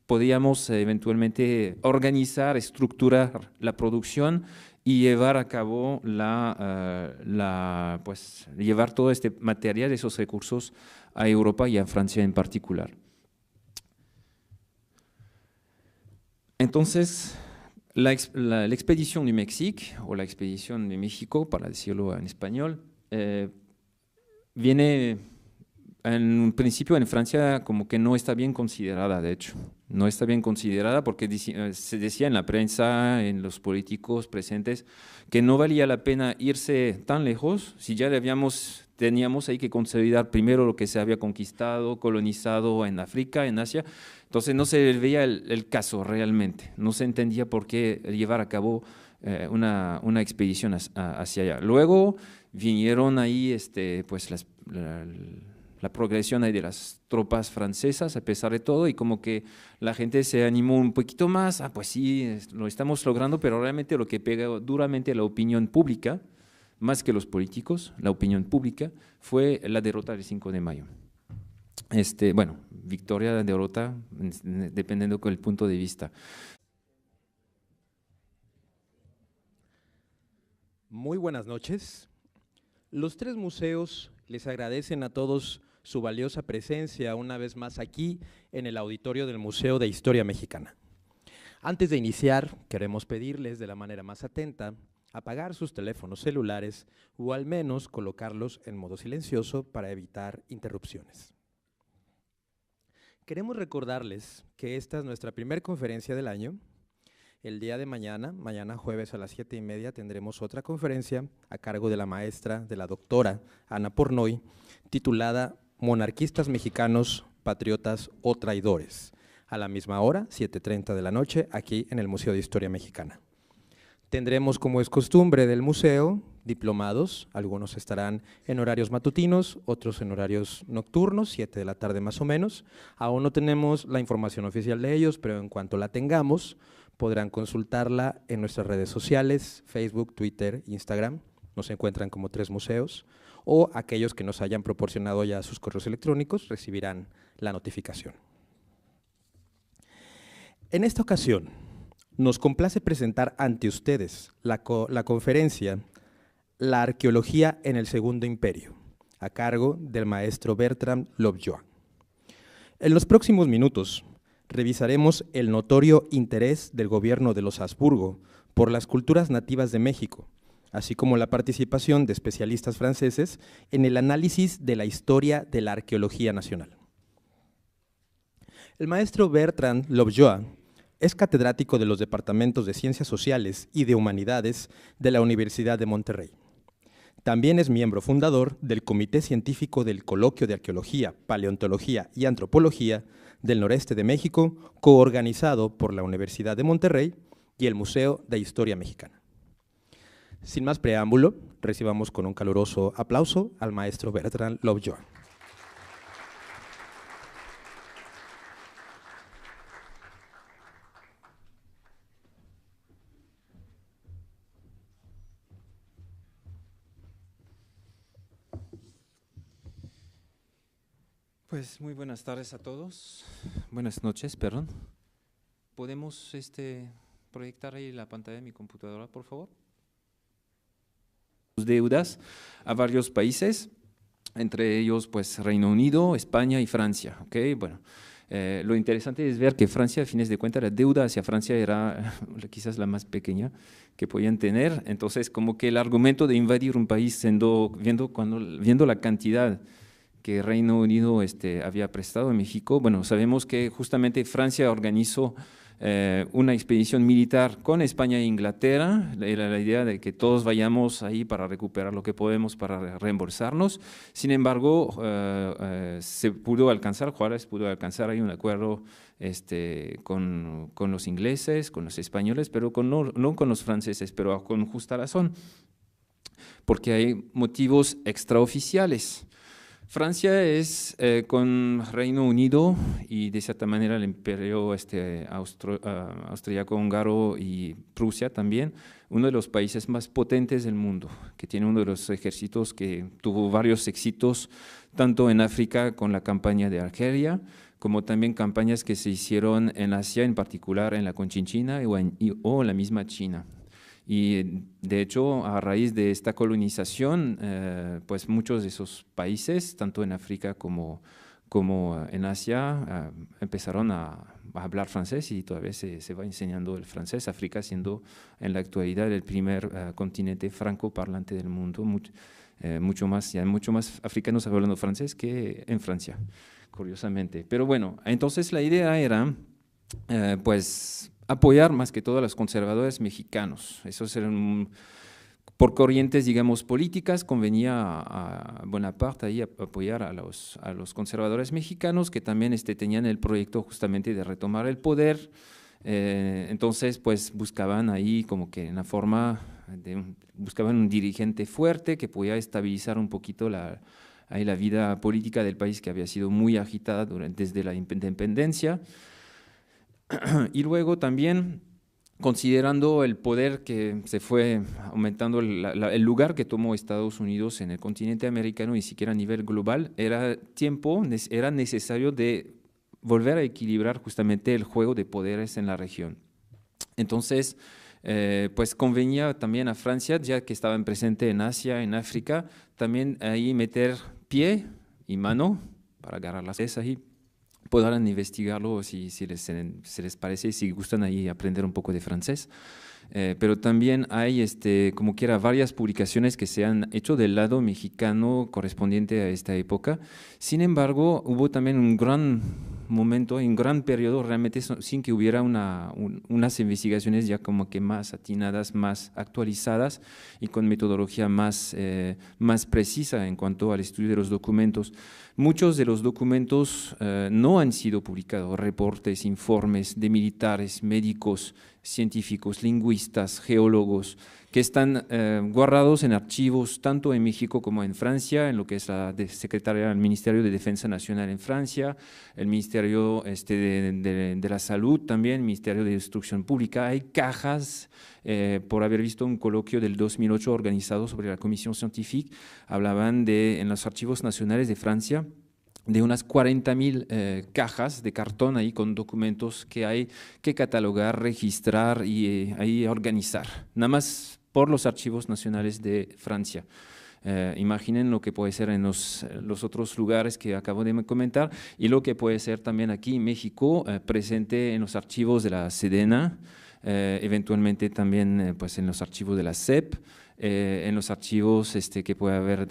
podíamos eventualmente organizar, estructurar la producción y llevar a cabo llevar todo este material, esos recursos a Europa y a Francia en particular. Entonces, la expedición de México, o la expedición de México, para decirlo en español, viene en un principio en Francia como que no está bien considerada, de hecho. No está bien considerada porque se decía en la prensa, en los políticos presentes, que no valía la pena irse tan lejos si ya teníamos ahí que consolidar primero lo que se había conquistado, colonizado en África, en Asia. Entonces no se veía el caso realmente, no se entendía por qué llevar a cabo una expedición hacia allá. Luego vinieron ahí la progresión ahí de las tropas francesas a pesar de todo, y como que la gente se animó un poquito más, pues sí, lo estamos logrando, pero realmente lo que pega duramente a la opinión pública, más que los políticos, la opinión pública, fue la derrota del 5 de mayo. Bueno, victoria, derrota, dependiendo del punto de vista. Muy buenas noches. Los tres museos les agradecen a todos su valiosa presencia una vez más aquí en el auditorio del Museo de Historia Mexicana. Antes de iniciar, queremos pedirles de la manera más atenta apagar sus teléfonos celulares o al menos colocarlos en modo silencioso para evitar interrupciones. Queremos recordarles que esta es nuestra primera conferencia del año. El día de mañana jueves a las 7:30, tendremos otra conferencia a cargo de la maestra, de la doctora Ana Pornoy, titulada Monarquistas mexicanos, patriotas o traidores, a la misma hora, 7:30 de la noche, aquí en el Museo de Historia Mexicana. Tendremos, como es costumbre del museo, diplomados, algunos estarán en horarios matutinos, otros en horarios nocturnos, 7 de la tarde más o menos. Aún no tenemos la información oficial de ellos, pero en cuanto la tengamos, podrán consultarla en nuestras redes sociales, Facebook, Twitter, Instagram, nos encuentran como Tres Museos, o aquellos que nos hayan proporcionado ya sus correos electrónicos recibirán la notificación. En esta ocasión, nos complace presentar ante ustedes la conferencia La arqueología en el Segundo Imperio, a cargo del maestro Bertrand Lobjoa. En los próximos minutos, revisaremos el notorio interés del gobierno de los Habsburgo por las culturas nativas de México, así como la participación de especialistas franceses en el análisis de la historia de la arqueología nacional. El maestro Bertrand Lobjoa es catedrático de los departamentos de Ciencias Sociales y de Humanidades de la Universidad de Monterrey. También es miembro fundador del Comité Científico del Coloquio de Arqueología, Paleontología y Antropología del Noreste de México, coorganizado por la Universidad de Monterrey y el Museo de Historia Mexicana. Sin más preámbulo, recibamos con un caluroso aplauso al maestro Bertrand Lobjoa. Pues muy buenas tardes a todos, buenas noches, perdón. ¿Podemos proyectar ahí la pantalla de mi computadora, por favor? Deudas a varios países, entre ellos pues Reino Unido, España y Francia. ¿Okay? Bueno, lo interesante es ver que Francia, a fines de cuentas, la deuda hacia Francia era quizás la más pequeña que podían tener. Entonces, como que el argumento de invadir un país viendo la cantidad que Reino Unido había prestado a México, bueno, sabemos que justamente Francia organizó una expedición militar con España e Inglaterra. Era la idea de que todos vayamos ahí para recuperar lo que podemos, para reembolsarnos. Sin embargo, se pudo alcanzar, Juárez pudo alcanzar ahí un acuerdo con los ingleses, con los españoles, pero no con los franceses, pero con justa razón, porque hay motivos extraoficiales. Francia es con Reino Unido y de cierta manera el imperio austriaco-húngaro y Prusia también, uno de los países más potentes del mundo, que tiene uno de los ejércitos que tuvo varios éxitos, tanto en África con la campaña de Argelia, como también campañas que se hicieron en Asia, en particular en la Conchinchina o en la misma China. Y de hecho, a raíz de esta colonización, pues muchos de esos países, tanto en África como en Asia, empezaron a hablar francés y todavía se va enseñando el francés, África siendo en la actualidad el primer continente francoparlante del mundo, mucho más africanos hablando francés que en Francia, curiosamente. Pero bueno, entonces la idea era, pues, apoyar más que todo a los conservadores mexicanos. Esos eran, por corrientes, digamos, políticas, convenía a Bonaparte ahí apoyar a los conservadores mexicanos que también tenían el proyecto justamente de retomar el poder. Entonces, pues buscaban ahí como que una forma, buscaban un dirigente fuerte que pudiera estabilizar un poquito la vida política del país que había sido muy agitada desde la independencia. Y luego también, considerando el poder que se fue aumentando, el lugar que tomó Estados Unidos en el continente americano y siquiera a nivel global, era necesario de volver a equilibrar justamente el juego de poderes en la región. Entonces, pues convenía también a Francia, ya que estaban presentes en Asia, en África, también ahí meter pie y mano para agarrar las cosas ahí. Podrán investigarlo si les parece, si gustan ahí aprender un poco de francés. Pero también hay, como quiera, varias publicaciones que se han hecho del lado mexicano correspondiente a esta época. Sin embargo, hubo también un gran momento, un gran periodo realmente sin que hubiera unas investigaciones ya como que más atinadas, más actualizadas y con metodología más precisa en cuanto al estudio de los documentos. Muchos de los documentos no han sido publicados, reportes, informes de militares, médicos, científicos, lingüistas, geólogos, que están guardados en archivos tanto en México como en Francia, en lo que es la Secretaría del Ministerio de Defensa Nacional en Francia, el Ministerio de la Salud también, el Ministerio de Instrucción Pública. Hay cajas, por haber visto un coloquio del 2008 organizado sobre la Comisión Científica, hablaban en los archivos nacionales de Francia, de unas 40.000 cajas de cartón ahí con documentos que hay que catalogar, registrar y ahí organizar, nada más por los archivos nacionales de Francia. Imaginen lo que puede ser en los otros lugares que acabo de comentar y lo que puede ser también aquí en México, presente en los archivos de la Sedena, eventualmente también pues en los archivos de la SEP, en los archivos que puede haber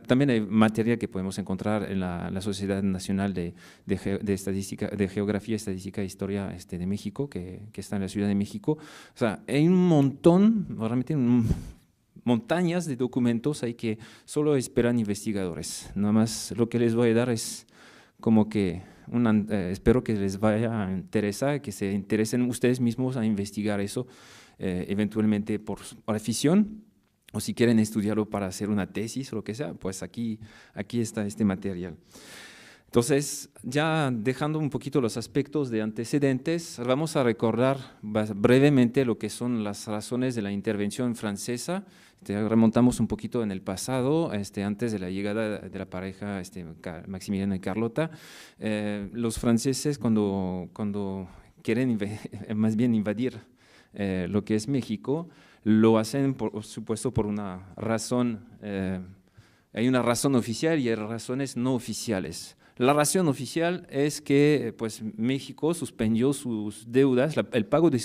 también hay materia que podemos encontrar en la Sociedad Nacional de Geografía, Estadística e Historia de México, que está en la Ciudad de México. O sea, hay un montón, realmente montañas de documentos ahí que solo esperan investigadores. Nada más lo que les voy a dar es como que espero que les vaya a interesar, que se interesen ustedes mismos a investigar eso, eventualmente por afición, o si quieren estudiarlo para hacer una tesis o lo que sea, pues aquí está este material. Entonces, ya dejando un poquito los aspectos de antecedentes, vamos a recordar brevemente lo que son las razones de la intervención francesa. Remontamos un poquito en el pasado, antes de la llegada de la pareja Maximiliano y Carlota. Los franceses cuando quieren más bien invadir lo que es México, lo hacen por supuesto por una razón, hay una razón oficial y hay razones no oficiales. La razón oficial es que pues, México suspendió sus deudas, el pago de sus